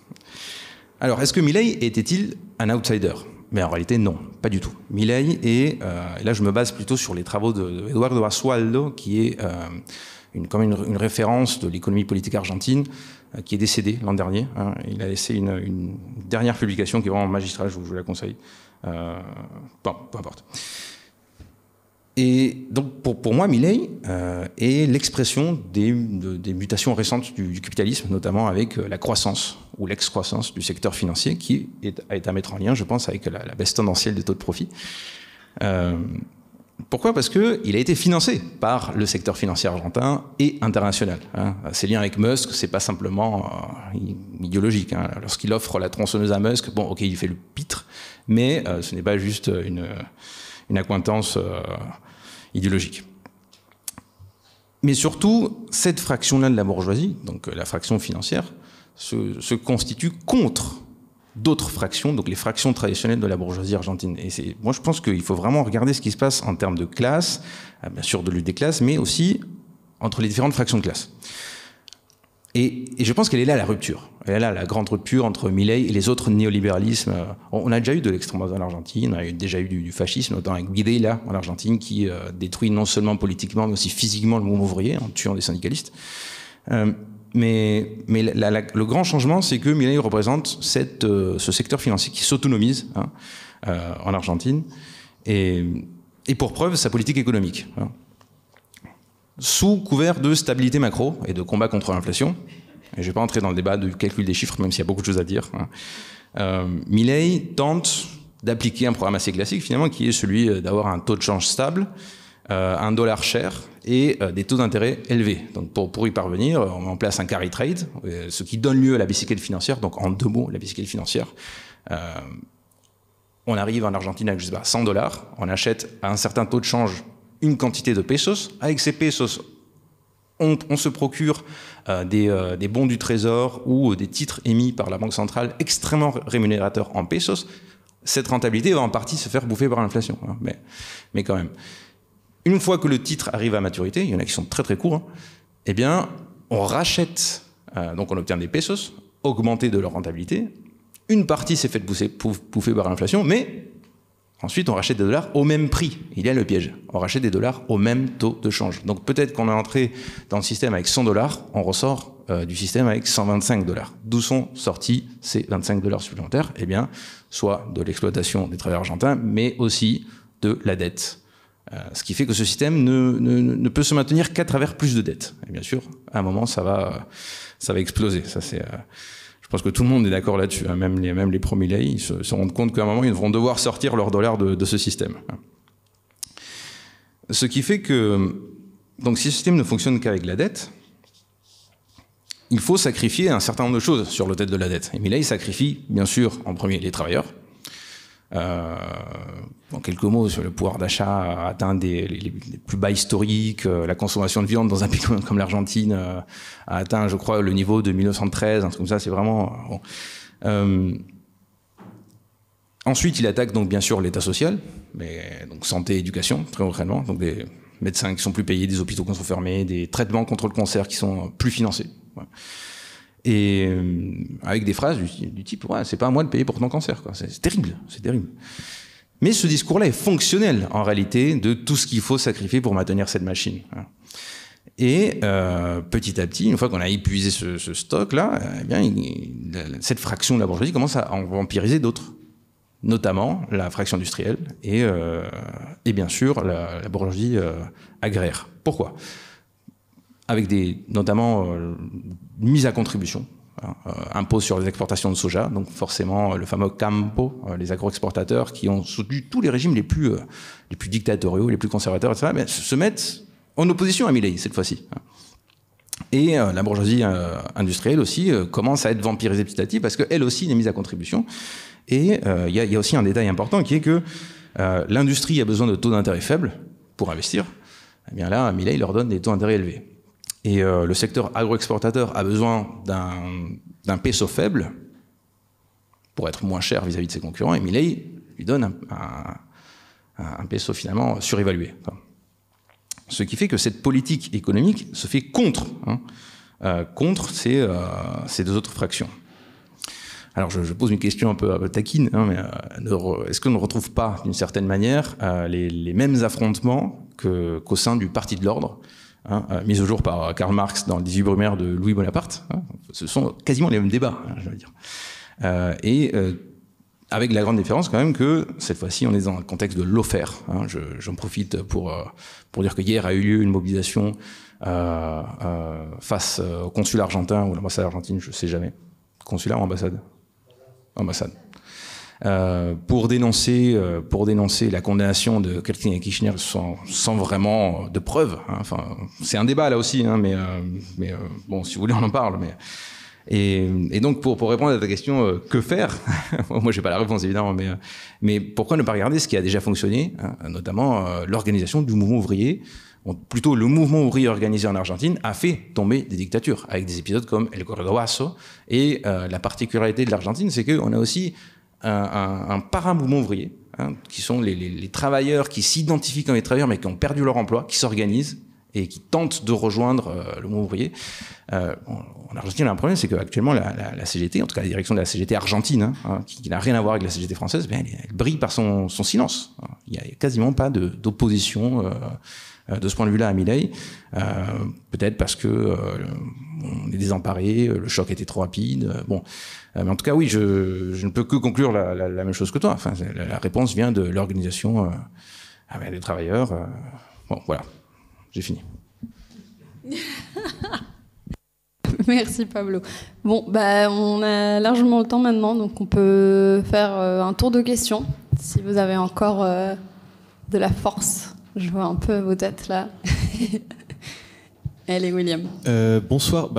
Alors, est-ce que Milei était-il un outsider? Mais en réalité, non, pas du tout. Milei est, et là je me base plutôt sur les travaux de Eduardo Basualdo, qui est quand même une référence de l'économie politique argentine, qui est décédé l'an dernier. Hein. Il a laissé une dernière publication qui est vraiment magistrale, je vous la conseille. Bon, peu importe. Et donc, pour moi, Milei est l'expression des mutations récentes du capitalisme, notamment avec la croissance ou l'ex-croissance du secteur financier, qui est à mettre en lien, je pense, avec la baisse tendancielle des taux de profit. Pourquoi? Parce qu'il a été financé par le secteur financier argentin et international. Hein. Ses liens avec Musk, c'est pas simplement idéologique. Hein. Lorsqu'il offre la tronçonneuse à Musk, bon, ok, il fait le pitre, mais ce n'est pas juste une accointance idéologique. Mais surtout, cette fraction-là de la bourgeoisie, donc la fraction financière, se constitue contre d'autres fractions, donc les fractions traditionnelles de la bourgeoisie argentine. Et moi, je pense qu'il faut vraiment regarder ce qui se passe en termes de classe, bien sûr de lutte des classes, mais aussi entre les différentes fractions de classe. Et je pense qu'elle est là la rupture. Elle est là la grande rupture entre Milei et les autres néolibéralismes. On a déjà eu de l'extrême droite en Argentine, on a déjà eu du fascisme, notamment avec Videla en Argentine, qui détruit non seulement politiquement, mais aussi physiquement le mouvement ouvrier en tuant des syndicalistes. Mais le grand changement, c'est que Milei représente ce secteur financier qui s'autonomise en Argentine, et pour preuve, sa politique économique. Sous couvert de stabilité macro et de combat contre l'inflation, et je ne vais pas entrer dans le débat du calcul des chiffres, même s'il y a beaucoup de choses à dire, Milei tente d'appliquer un programme assez classique, finalement, qui est celui d'avoir un taux de change stable, un dollar cher et des taux d'intérêt élevés. Donc pour y parvenir, on met en place un carry trade, ce qui donne lieu à la bicyclette financière. Donc en 2 mots, la bicyclette financière. On arrive en Argentine avec, je sais pas, $100, on achète à un certain taux de change une quantité de pesos. Avec ces pesos, on se procure des bons du trésor ou des titres émis par la Banque centrale extrêmement rémunérateurs en pesos. Cette rentabilité va en partie se faire bouffer par l'inflation, mais quand même. Une fois que le titre arrive à maturité, il y en a qui sont très très courts, eh bien, on rachète, donc on obtient des pesos, augmentés de leur rentabilité. Une partie s'est faite bouffer par l'inflation, mais ensuite on rachète des dollars au même prix. Il y a le piège. On rachète des dollars au même taux de change. Donc peut-être qu'on est entré dans le système avec $100, on ressort du système avec $125. D'où sont sortis ces $25 supplémentaires? Eh bien, soit de l'exploitation des travailleurs argentins, mais aussi de la dette. Ce qui fait que ce système ne peut se maintenir qu'à travers plus de dettes. Et bien sûr, à un moment, ça va exploser. Ça, je pense que tout le monde est d'accord là-dessus. Même les pro-Milei, ils se rendent compte qu'à un moment, ils vont devoir sortir leurs dollars de ce système. Ce qui fait que, donc, si ce système ne fonctionne qu'avec la dette, il faut sacrifier un certain nombre de choses sur l'autel de la dette. Et Milei sacrifie, bien sûr, en premier, les travailleurs. En quelques mots, sur le pouvoir d'achat a atteint les plus bas historiques. La consommation de viande dans un pays comme l'Argentine a atteint, je crois, le niveau de 1913, un truc comme ça. C'est vraiment bon. Ensuite, il attaque donc bien sûr l'État social, mais donc santé, éducation, très concrètement. Donc des médecins qui sont plus payés, des hôpitaux qui sont fermés, des traitements contre le cancer qui sont plus financés. Ouais. Et avec des phrases du type « ouais, c'est pas à moi de payer pour ton cancer ». C'est terrible, c'est terrible. Mais ce discours-là est fonctionnel, en réalité, de tout ce qu'il faut sacrifier pour maintenir cette machine. Et petit à petit, une fois qu'on a épuisé ce stock-là, eh bien, cette fraction de la bourgeoisie commence à en vampiriser d'autres, notamment la fraction industrielle et bien sûr la bourgeoisie agraire. Pourquoi ? Avec notamment mise à contribution, impôt sur les exportations de soja, donc forcément le fameux campo, les agro-exportateurs qui ont soutenu tous les régimes les plus dictatoriaux, les plus conservateurs, etc., mais se mettent en opposition à Milei cette fois-ci. Et la bourgeoisie industrielle aussi commence à être vampirisée petit à petit parce qu'elle aussi est mise à contribution. Et il y a aussi un détail important qui est que l'industrie a besoin de taux d'intérêt faibles pour investir. Eh bien là, Milei leur donne des taux d'intérêt élevés. Et le secteur agro-exportateur a besoin d'un peso faible pour être moins cher vis-à-vis de ses concurrents, et Milei lui donne un peso finalement surévalué. Ce qui fait que cette politique économique se fait contre ces deux autres fractions. Alors je pose une question un peu taquine, mais est-ce qu'on ne retrouve pas d'une certaine manière les mêmes affrontements qu'au sein du Parti de l'Ordre, mis au jour par Karl Marx dans le 18 Brumaire de Louis Bonaparte? Ce sont quasiment les mêmes débats, je veux dire. Avec la grande différence quand même que cette fois-ci on est dans un contexte de lawfare. J'en profite pour dire que hier a eu lieu une mobilisation face au consulat argentin ou l'ambassade argentine, je sais jamais. Consulat ou ambassade? Ambassade. Pour dénoncer la condamnation de Cristina Kirchner sans vraiment de preuves. Enfin, c'est un débat là aussi, mais bon, si vous voulez, on en parle. Et donc, pour répondre à ta question, que faire? Moi, j'ai pas la réponse évidemment, mais pourquoi ne pas regarder ce qui a déjà fonctionné, notamment l'organisation du mouvement ouvrier. Plutôt, le mouvement ouvrier organisé en Argentine a fait tomber des dictatures, avec des épisodes comme El Cordobazo. Et la particularité de l'Argentine, c'est qu'on a aussi un para-mouvement ouvrier, qui sont les travailleurs qui s'identifient comme les travailleurs mais qui ont perdu leur emploi, qui s'organisent et qui tentent de rejoindre le mouvement ouvrier. En Argentine, on a un problème, c'est qu'actuellement, la CGT, en tout cas la direction de la CGT argentine, qui n'a rien à voir avec la CGT française, elle brille par son silence. Il n'y a quasiment pas d'opposition de ce point de vue-là à Milei. Peut-être parce que on est désemparé, le choc était trop rapide. Mais en tout cas, oui, je ne peux que conclure la même chose que toi. Enfin, la réponse vient de l'organisation des travailleurs. Bon, voilà, j'ai fini. Merci Pablo. Bon, on a largement le temps maintenant, donc on peut faire un tour de questions. Si vous avez encore de la force, je vois un peu vos têtes là. Allez, William. Bonsoir.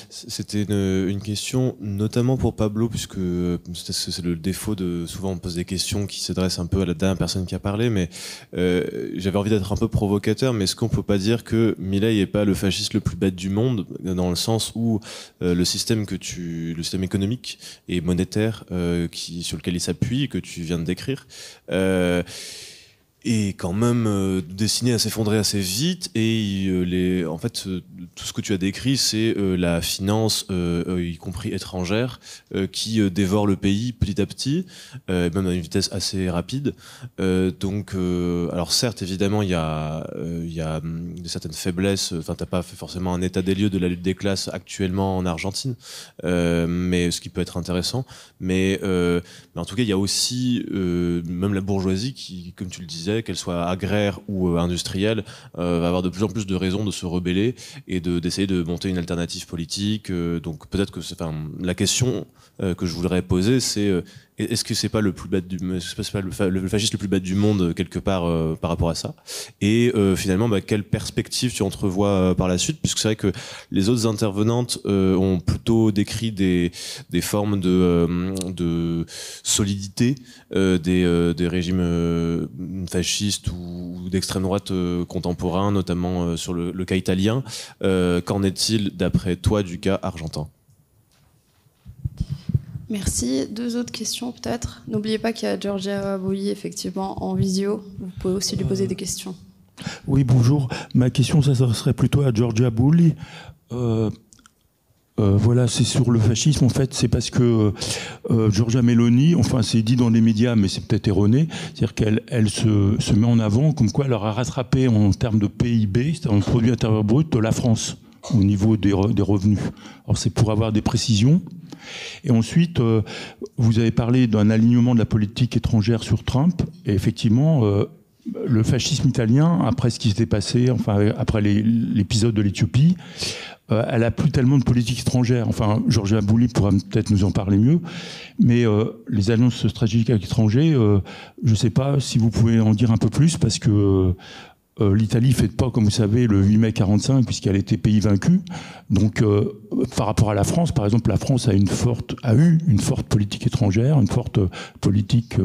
C'était une question notamment pour Pablo, puisque c'est le défaut de souvent on pose des questions qui s'adressent un peu à la dernière personne qui a parlé, mais j'avais envie d'être un peu provocateur. Mais est-ce qu'on peut pas dire que Milei est pas le fasciste le plus bête du monde, dans le sens où le système économique et monétaire sur lequel il s'appuie, que tu viens de décrire, est quand même destiné à s'effondrer assez vite, et en fait tout ce que tu as décrit, c'est la finance, y compris étrangère, qui dévore le pays petit à petit, même à une vitesse assez rapide. Alors certes, évidemment, il y a certaines faiblesses. Enfin, t'as pas fait forcément un état des lieux de la lutte des classes actuellement en Argentine, mais ce qui peut être intéressant. Mais en tout cas, il y a aussi même la bourgeoisie qui, comme tu le disais, qu'elle soit agraire ou industrielle, va avoir de plus en plus de raisons de se rebeller et d'essayer de monter une alternative politique. Donc peut-être que la question que je voudrais poser, c'est est-ce que c'est pas le fasciste le plus bête du monde quelque part par rapport à ça, et finalement quelle perspective tu entrevois par la suite, puisque c'est vrai que les autres intervenantes ont plutôt décrit des formes de solidité des régimes fascistes ou d'extrême droite contemporains, notamment sur le cas italien. Qu'en est-il d'après toi du cas argentin? Merci. Deux autres questions peut-être. N'oubliez pas qu'il y a Giorgia Bulli effectivement en visio. Vous pouvez aussi lui poser des questions. Oui, bonjour. Ma question, ça serait plutôt à Giorgia Bulli. Voilà, c'est sur le fascisme. En fait, c'est parce que Giorgia Meloni, enfin, c'est dit dans les médias, mais c'est peut-être erroné, c'est-à-dire qu'elle se met en avant comme quoi elle aura rattrapé en termes de PIB, c'est-à-dire en produit intérieur brut, la France au niveau des revenus. Alors, c'est pour avoir des précisions. Et ensuite, vous avez parlé d'un alignement de la politique étrangère sur Trump. Et effectivement, le fascisme italien, après ce qui s'était passé, enfin après l'épisode de l'Éthiopie, elle a plus tellement de politique étrangère. Enfin, Giorgia Bulli pourra peut-être nous en parler mieux. Mais les alliances stratégiques avec l'étranger, je ne sais pas si vous pouvez en dire un peu plus, parce que l'Italie ne fête pas, comme vous savez, le 8 mai 45, puisqu'elle était pays vaincu. Donc, par rapport à la France, par exemple, la France a eu une forte politique étrangère, une forte politique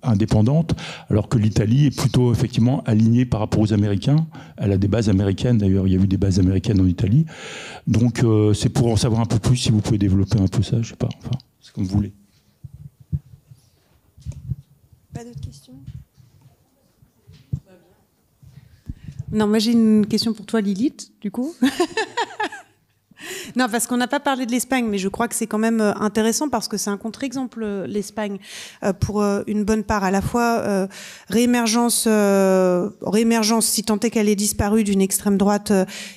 indépendante, alors que l'Italie est plutôt, effectivement, alignée par rapport aux Américains. Elle a des bases américaines, d'ailleurs, il y a eu des bases américaines en Italie. Donc, c'est pour en savoir un peu plus, si vous pouvez développer un peu ça, je ne sais pas, enfin, c'est comme vous voulez. Pas d'autres questions ? Non, moi j'ai une question pour toi, Lilith, du coup. Non, parce qu'on n'a pas parlé de l'Espagne, mais je crois que c'est quand même intéressant parce que c'est un contre-exemple, l'Espagne, pour une bonne part, à la fois réémergence, si tant est qu'elle ait disparu, d'une extrême droite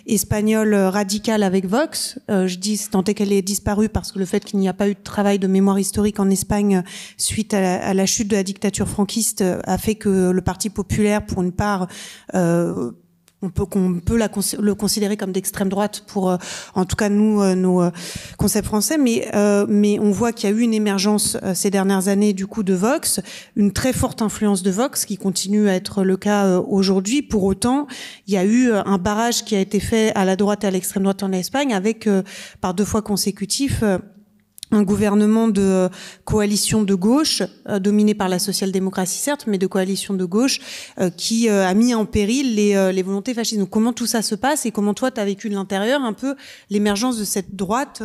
espagnole radicale avec Vox. Je dis si tant est qu'elle ait disparu parce que le fait qu'il n'y a pas eu de travail de mémoire historique en Espagne suite à la chute de la dictature franquiste a fait que le Parti populaire, pour une part, on peut le considérer comme d'extrême droite pour, en tout cas nos concepts français, mais on voit qu'il y a eu une émergence ces dernières années du coup de Vox, une très forte influence de Vox qui continue à être le cas aujourd'hui. Pour autant, il y a eu un barrage qui a été fait à la droite et à l'extrême droite en Espagne avec par 2 fois consécutifs un gouvernement de coalition de gauche, dominé par la social-démocratie certes, mais de coalition de gauche, qui a mis en péril les volontés fascistes. Donc comment tout ça se passe et comment toi tu as vécu de l'intérieur un peu l'émergence de cette droite?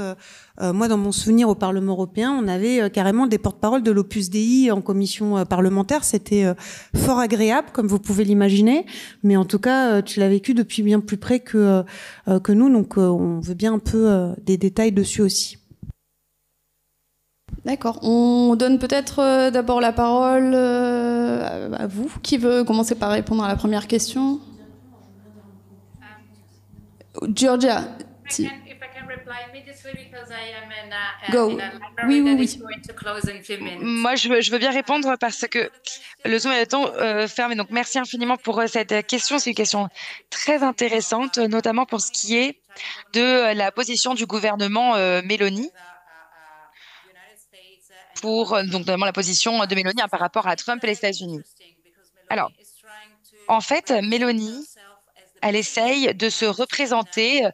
Moi, dans mon souvenir au Parlement européen, on avait carrément des porte-paroles de l'Opus Dei en commission parlementaire. C'était fort agréable, comme vous pouvez l'imaginer. Mais en tout cas, tu l'as vécu depuis bien plus près que nous. Donc on veut bien un peu des détails dessus aussi. D'accord. On donne peut-être d'abord la parole à vous. Qui veut commencer par répondre à la première question? Georgia. Si. If I can reply immediately because I am Go. in a Oui, library oui, that is oui. going to close in 2 minutes. Moi, je veux bien répondre parce que le Zoom est temps fermé. Donc, merci infiniment pour cette question. C'est une question très intéressante, notamment pour ce qui est de la position du gouvernement Meloni, pour donc notamment la position de Meloni par rapport à Trump et les États-Unis. Alors, en fait, Meloni, elle essaye de se représenter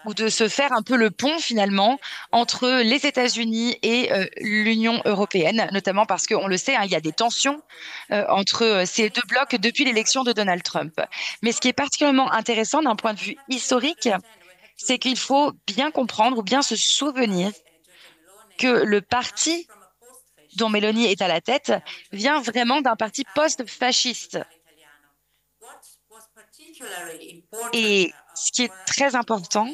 ou de se faire un peu le pont finalement entre les États-Unis et l'Union européenne, notamment parce qu'on le sait, hein, il y a des tensions entre ces deux blocs depuis l'élection de Donald Trump. Mais ce qui est particulièrement intéressant d'un point de vue historique, c'est qu'il faut bien comprendre ou bien se souvenir que le parti dont Meloni est à la tête vient vraiment d'un parti post-fasciste. Et ce qui est très important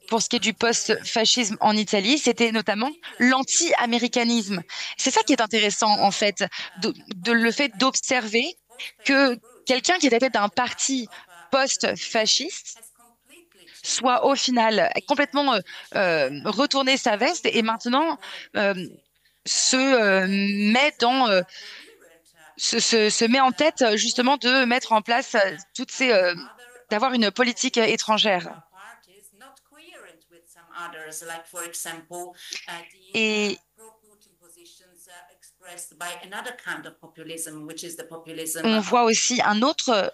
pour ce qui est du post-fascisme en Italie, c'était notamment l'anti-américanisme. C'est ça qui est intéressant, en fait, le fait d'observer que quelqu'un qui était à la tête d'un parti post-fasciste soit au final complètement retourné sa veste et maintenant se met en tête justement de mettre en place d'avoir une politique étrangère. Et on voit aussi un autre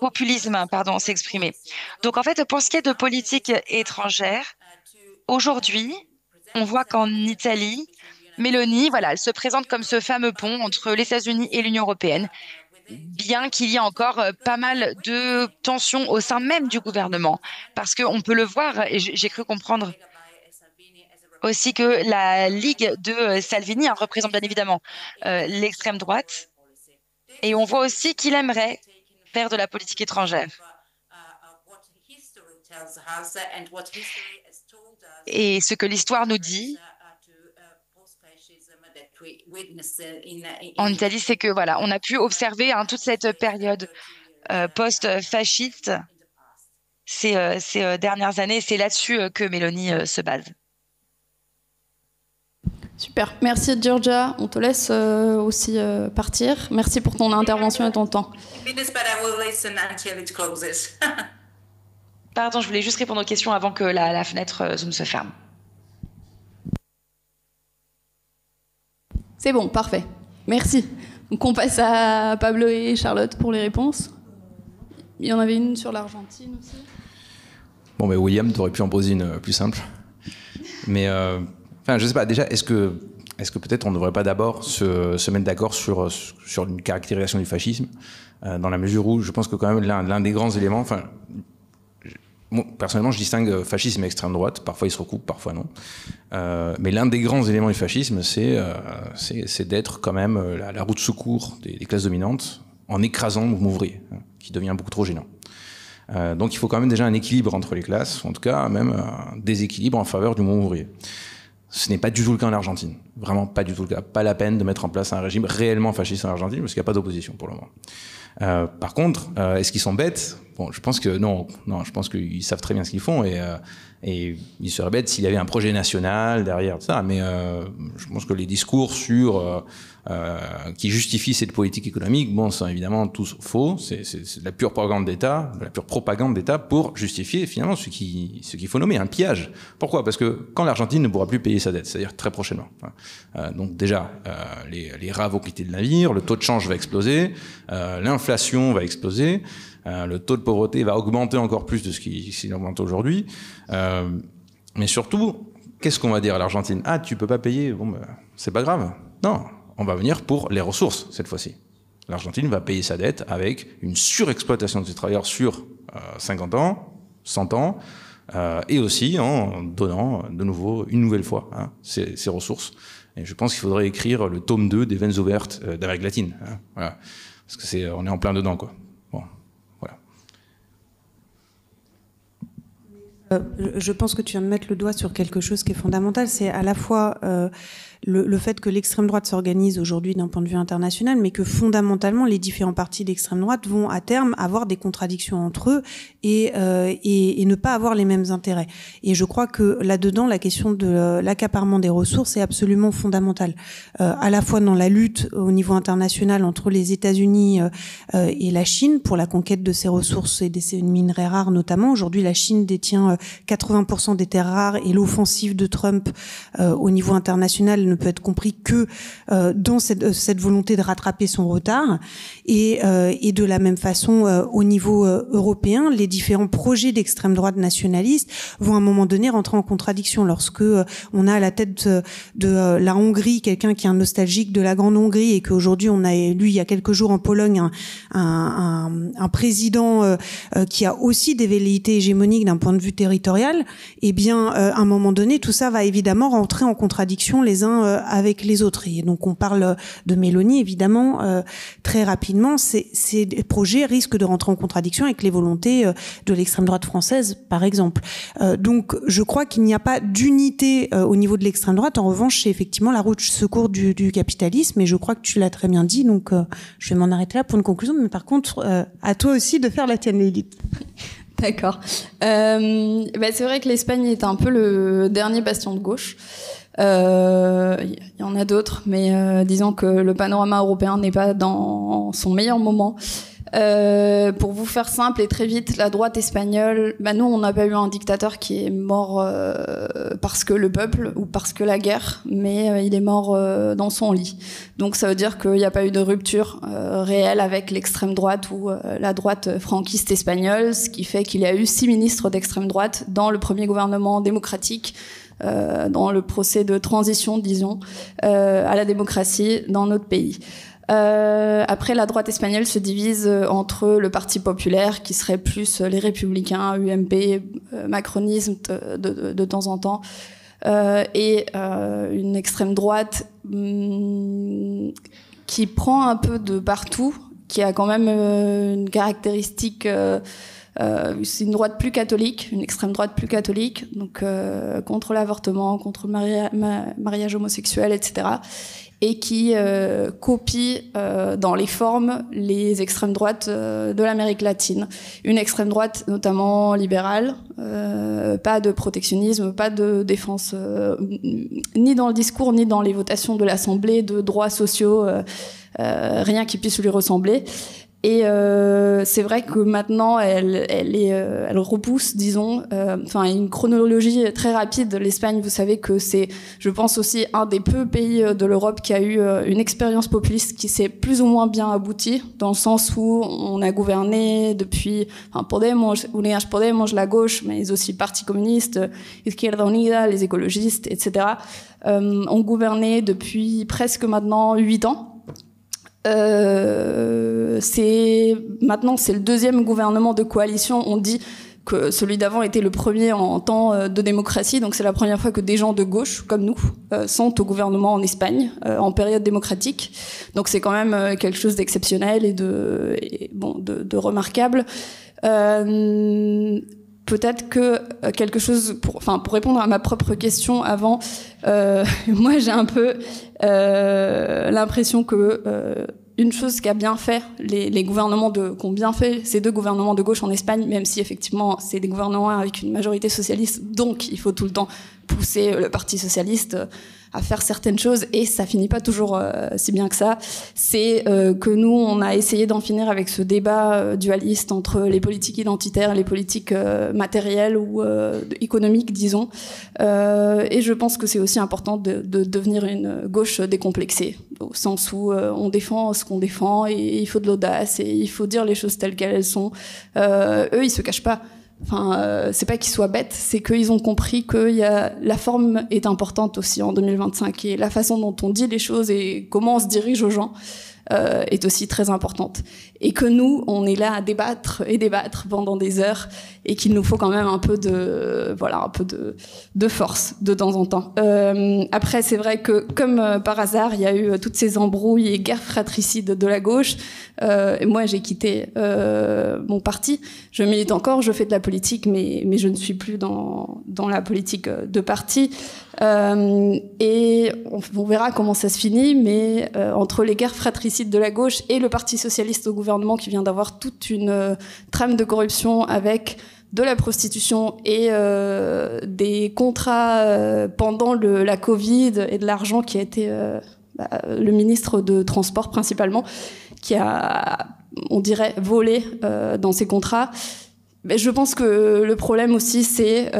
populisme s'exprimer. Donc en fait, pour ce qui est de politique étrangère, aujourd'hui, on voit qu'en Italie, Meloni, voilà, elle se présente comme ce fameux pont entre les États-Unis et l'Union européenne, bien qu'il y ait encore pas mal de tensions au sein même du gouvernement. Parce qu'on peut le voir, et j'ai cru comprendre aussi que la Ligue de Salvini représente bien évidemment l'extrême droite. Et on voit aussi qu'il aimerait faire de la politique étrangère. Et ce que l'histoire nous dit en Italie, c'est que voilà, on a pu observer toute cette période post-fasciste ces dernières années. C'est là-dessus que Meloni se base. Super. Merci Georgia. On te laisse aussi partir. Merci pour ton intervention et ton temps. Pardon, je voulais juste répondre aux questions avant que la fenêtre Zoom se ferme. C'est bon, parfait. Merci. Donc on passe à Pablo et Charlotte pour les réponses. Il y en avait une sur l'Argentine aussi. Bon, mais William, tu aurais pu en poser une plus simple. Mais, enfin, je sais pas, déjà, est-ce que peut-être on ne devrait pas d'abord se mettre d'accord sur une caractérisation du fascisme, dans la mesure où je pense que quand même l'un des grands éléments, enfin, moi, personnellement, je distingue fascisme et extrême droite. Parfois, ils se recoupent, parfois non. Mais l'un des grands éléments du fascisme, c'est d'être quand même la roue de secours des classes dominantes en écrasant le mouvement ouvrier, qui devient beaucoup trop gênant. Donc, il faut quand même déjà un équilibre entre les classes, en tout cas, même un déséquilibre en faveur du mouvement ouvrier. Ce n'est pas du tout le cas en Argentine. Vraiment pas du tout le cas. Pas la peine de mettre en place un régime réellement fasciste en Argentine, parce qu'il n'y a pas d'opposition pour le moment. Par contre, est-ce qu'ils sont bêtes ? Bon, je pense que non, je pense qu'ils savent très bien ce qu'ils font et ils seraient bêtes s'il y avait un projet national derrière tout ça. Mais je pense que les discours qui justifient cette politique économique, bon, sont évidemment tous faux. C'est de la pure propagande d'État, pour justifier finalement ce qu'il faut nommer un pillage. Pourquoi ? Parce que quand l'Argentine ne pourra plus payer sa dette, c'est-à-dire très prochainement. Donc déjà, les rats vont quitter le navire, le taux de change va exploser, l'inflation va exploser. Le taux de pauvreté va augmenter encore plus de ce qu'il augmente aujourd'hui. Mais surtout, qu'est-ce qu'on va dire à l'Argentine? Ah, tu peux pas payer? Bon, ben, c'est pas grave. Non, on va venir pour les ressources, cette fois-ci. L'Argentine va payer sa dette avec une surexploitation de ses travailleurs sur 50 ans, 100 ans, et aussi en donnant de nouveau, une nouvelle fois, hein, ces ressources. Et je pense qu'il faudrait écrire le tome 2 des veines ouvertes d'Amérique latine. Hein, voilà. Parce que on est en plein dedans, quoi. Bon, voilà. Je pense que tu viens de mettre le doigt sur quelque chose qui est fondamental. C'est à la fois le fait que l'extrême droite s'organise aujourd'hui d'un point de vue international, mais que fondamentalement les différents partis d'extrême droite vont à terme avoir des contradictions entre eux et ne pas avoir les mêmes intérêts. Et je crois que là-dedans, la question de l'accaparement des ressources est absolument fondamentale, à la fois dans la lutte au niveau international entre les États-Unis et la Chine pour la conquête de ces ressources et des minerais rares notamment. Aujourd'hui, la Chine détient 80% des terres rares et l'offensive de Trump au niveau international ne peut être compris que dans cette volonté de rattraper son retard. Et de la même façon, au niveau européen, les différents projets d'extrême droite nationaliste vont à un moment donné rentrer en contradiction. Lorsque on a à la tête de la Hongrie quelqu'un qui est un nostalgique de la Grande Hongrie et qu'aujourd'hui on a élu il y a quelques jours en Pologne un président qui a aussi des velléités hégémoniques d'un point de vue territorial, eh bien à un moment donné tout ça va évidemment rentrer en contradiction les uns avec les autres. Et donc on parle de Mélanie évidemment très rapidement. Ces projets risquent de rentrer en contradiction avec les volontés de l'extrême droite française par exemple. Donc je crois qu'il n'y a pas d'unité au niveau de l'extrême droite. En revanche c'est effectivement la roue de secours du capitalisme et je crois que tu l'as très bien dit, donc je vais m'en arrêter là pour une conclusion, mais par contre à toi aussi de faire la tienne, Lilith. D'accord. C'est vrai que l'Espagne est un peu le dernier bastion de gauche. Il y en a d'autres, mais disons que le panorama européen n'est pas dans son meilleur moment. Pour vous faire simple et très vite, la droite espagnole, nous on n'a pas eu un dictateur qui est mort parce que le peuple ou parce que la guerre, mais il est mort dans son lit. Donc ça veut dire qu'il n'y a pas eu de rupture réelle avec l'extrême droite ou la droite franquiste espagnole, ce qui fait qu'il y a eu 6 ministres d'extrême droite dans le premier gouvernement démocratique, dans le procès de transition, disons, à la démocratie dans notre pays. Après, la droite espagnole se divise entre le Parti populaire, qui serait plus les républicains, UMP, macronisme de temps en temps, et une extrême droite qui prend un peu de partout, qui a quand même une caractéristique... c'est une droite plus catholique, une extrême droite plus catholique, donc contre l'avortement, contre le mariage homosexuel, etc., et qui copie dans les formes les extrêmes droites de l'Amérique latine. Une extrême droite notamment libérale, pas de protectionnisme, pas de défense ni dans le discours ni dans les votations de l'Assemblée, de droits sociaux, rien qui puisse lui ressembler. Et c'est vrai que maintenant, elle repousse, disons, une chronologie très rapide. L'Espagne, vous savez que c'est, je pense aussi, un des peu pays de l'Europe qui a eu une expérience populiste qui s'est plus ou moins bien aboutie, dans le sens où on a gouverné depuis, Podemos, Unidas Podemos, la gauche, mais aussi le Parti communiste, Izquierda Unida, les écologistes, etc., ont gouverné depuis presque maintenant 8 ans. Maintenant, c'est le deuxième gouvernement de coalition. On dit que celui d'avant était le premier en temps de démocratie, donc c'est la première fois que des gens de gauche, comme nous, sont au gouvernement en Espagne, en période démocratique. Donc c'est quand même quelque chose d'exceptionnel et de remarquable. Peut-être que quelque chose, pour répondre à ma propre question avant, moi j'ai un peu l'impression que une chose qu'a bien fait les gouvernements qu'ont bien fait ces deux gouvernements de gauche en Espagne, même si effectivement c'est des gouvernements avec une majorité socialiste, donc il faut tout le temps pousser le Parti socialiste à faire certaines choses, et ça finit pas toujours si bien que ça. C'est que nous, on a essayé d'en finir avec ce débat dualiste entre les politiques identitaires et les politiques matérielles ou économiques, disons. Et je pense que c'est aussi important de devenir une gauche décomplexée, au sens où on défend ce qu'on défend, et il faut de l'audace, et il faut dire les choses telles qu'elles sont. Eux, ils se cachent pas. c'est pas qu'ils soient bêtes, c'est qu'ils ont compris que la forme est importante aussi en 2025 et la façon dont on dit les choses et comment on se dirige aux gens est aussi très importante. Et que nous, on est là à débattre et débattre pendant des heures et qu'il nous faut quand même un peu de force de temps en temps. Après, c'est vrai que comme par hasard, il y a eu toutes ces embrouilles et guerres fratricides de la gauche. Et moi, j'ai quitté mon parti. Je milite encore, je fais de la politique, mais je ne suis plus dans la politique de parti. Et on verra comment ça se finit, mais entre les guerres fratricides de la gauche et le Parti socialiste au gouvernement qui vient d'avoir toute une trame de corruption avec de la prostitution et des contrats pendant la Covid et de l'argent qui a été le ministre de Transport principalement, qui a, on dirait, volé dans ces contrats. Mais je pense que le problème aussi, c'est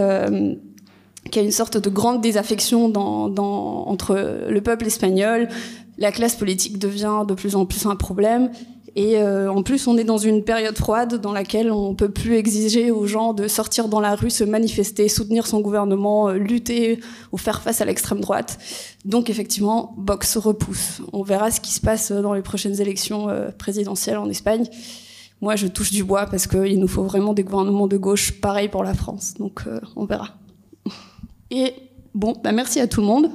qu'il y a une sorte de grande désaffection entre le peuple espagnol. La classe politique devient de plus en plus un problème. Et en plus, on est dans une période froide dans laquelle on ne peut plus exiger aux gens de sortir dans la rue, se manifester, soutenir son gouvernement, lutter ou faire face à l'extrême droite. Donc effectivement, Vox repousse. On verra ce qui se passe dans les prochaines élections présidentielles en Espagne. Moi, je touche du bois parce qu'il nous faut vraiment des gouvernements de gauche, pareil pour la France. Donc on verra. Et bon, merci à tout le monde.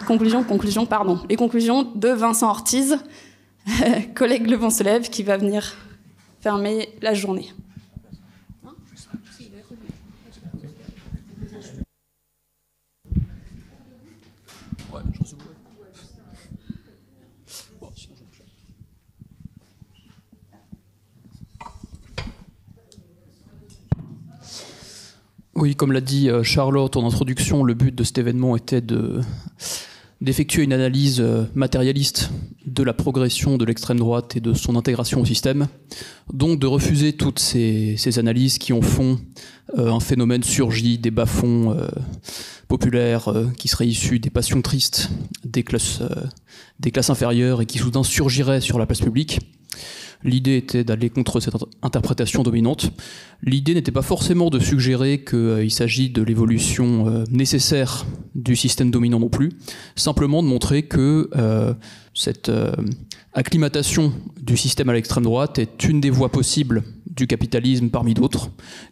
Conclusion, pardon. Les conclusions de Vincent Ortiz, collègue Le Vent se lève, qui va venir fermer la journée. Oui, comme l'a dit Charlotte en introduction, le but de cet événement était d'effectuer une analyse matérialiste de la progression de l'extrême droite et de son intégration au système, donc de refuser toutes ces analyses qui en font un phénomène surgi des bas-fonds populaires qui seraient issus des passions tristes des classes inférieures et qui soudain surgiraient sur la place publique. L'idée était d'aller contre cette interprétation dominante. L'idée n'était pas forcément de suggérer qu'il s'agit de l'évolution nécessaire du système dominant non plus, simplement de montrer que cette acclimatation du système à l'extrême droite est une des voies possibles du capitalisme parmi d'autres,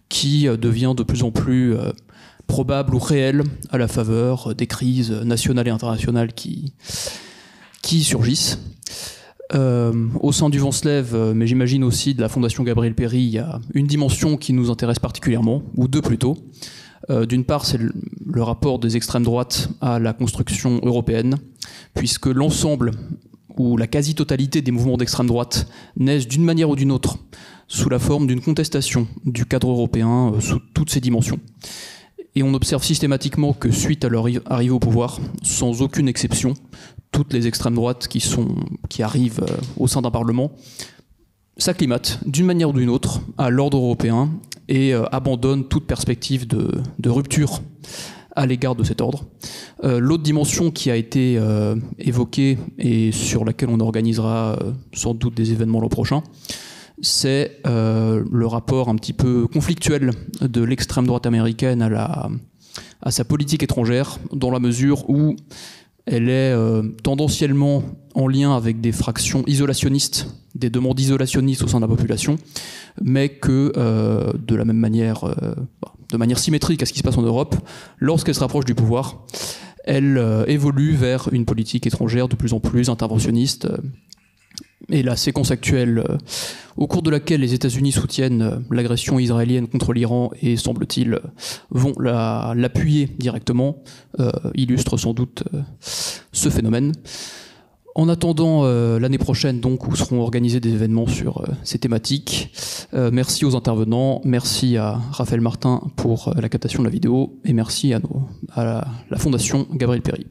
qui devient de plus en plus probable ou réelle à la faveur des crises nationales et internationales qui surgissent. Au sein du Vent se lève, mais j'imagine aussi de la Fondation Gabriel Péri, il y a une dimension qui nous intéresse particulièrement, ou deux plutôt. D'une part, c'est le rapport des extrêmes droites à la construction européenne, puisque l'ensemble ou la quasi-totalité des mouvements d'extrême droite naissent d'une manière ou d'une autre sous la forme d'une contestation du cadre européen sous toutes ses dimensions. Et on observe systématiquement que suite à leur arrivée au pouvoir, sans aucune exception, toutes les extrêmes droites qui arrivent au sein d'un parlement s'acclimatent d'une manière ou d'une autre à l'ordre européen et abandonnent toute perspective de rupture à l'égard de cet ordre. L'autre dimension qui a été évoquée et sur laquelle on organisera sans doute des événements l'an prochain, c'est le rapport un petit peu conflictuel de l'extrême droite américaine à sa politique étrangère, dans la mesure où elle est tendanciellement en lien avec des fractions isolationnistes, des demandes isolationnistes au sein de la population, mais que de la même manière, de manière symétrique à ce qui se passe en Europe, lorsqu'elle se rapproche du pouvoir, elle évolue vers une politique étrangère de plus en plus interventionniste. Et la séquence actuelle, au cours de laquelle les États-Unis soutiennent l'agression israélienne contre l'Iran et, semble-t-il, vont l'appuyer directement, illustre sans doute ce phénomène. En attendant l'année prochaine, donc, où seront organisés des événements sur ces thématiques, merci aux intervenants, merci à Raphaël Martin pour la captation de la vidéo et merci à la Fondation Gabriel Péri.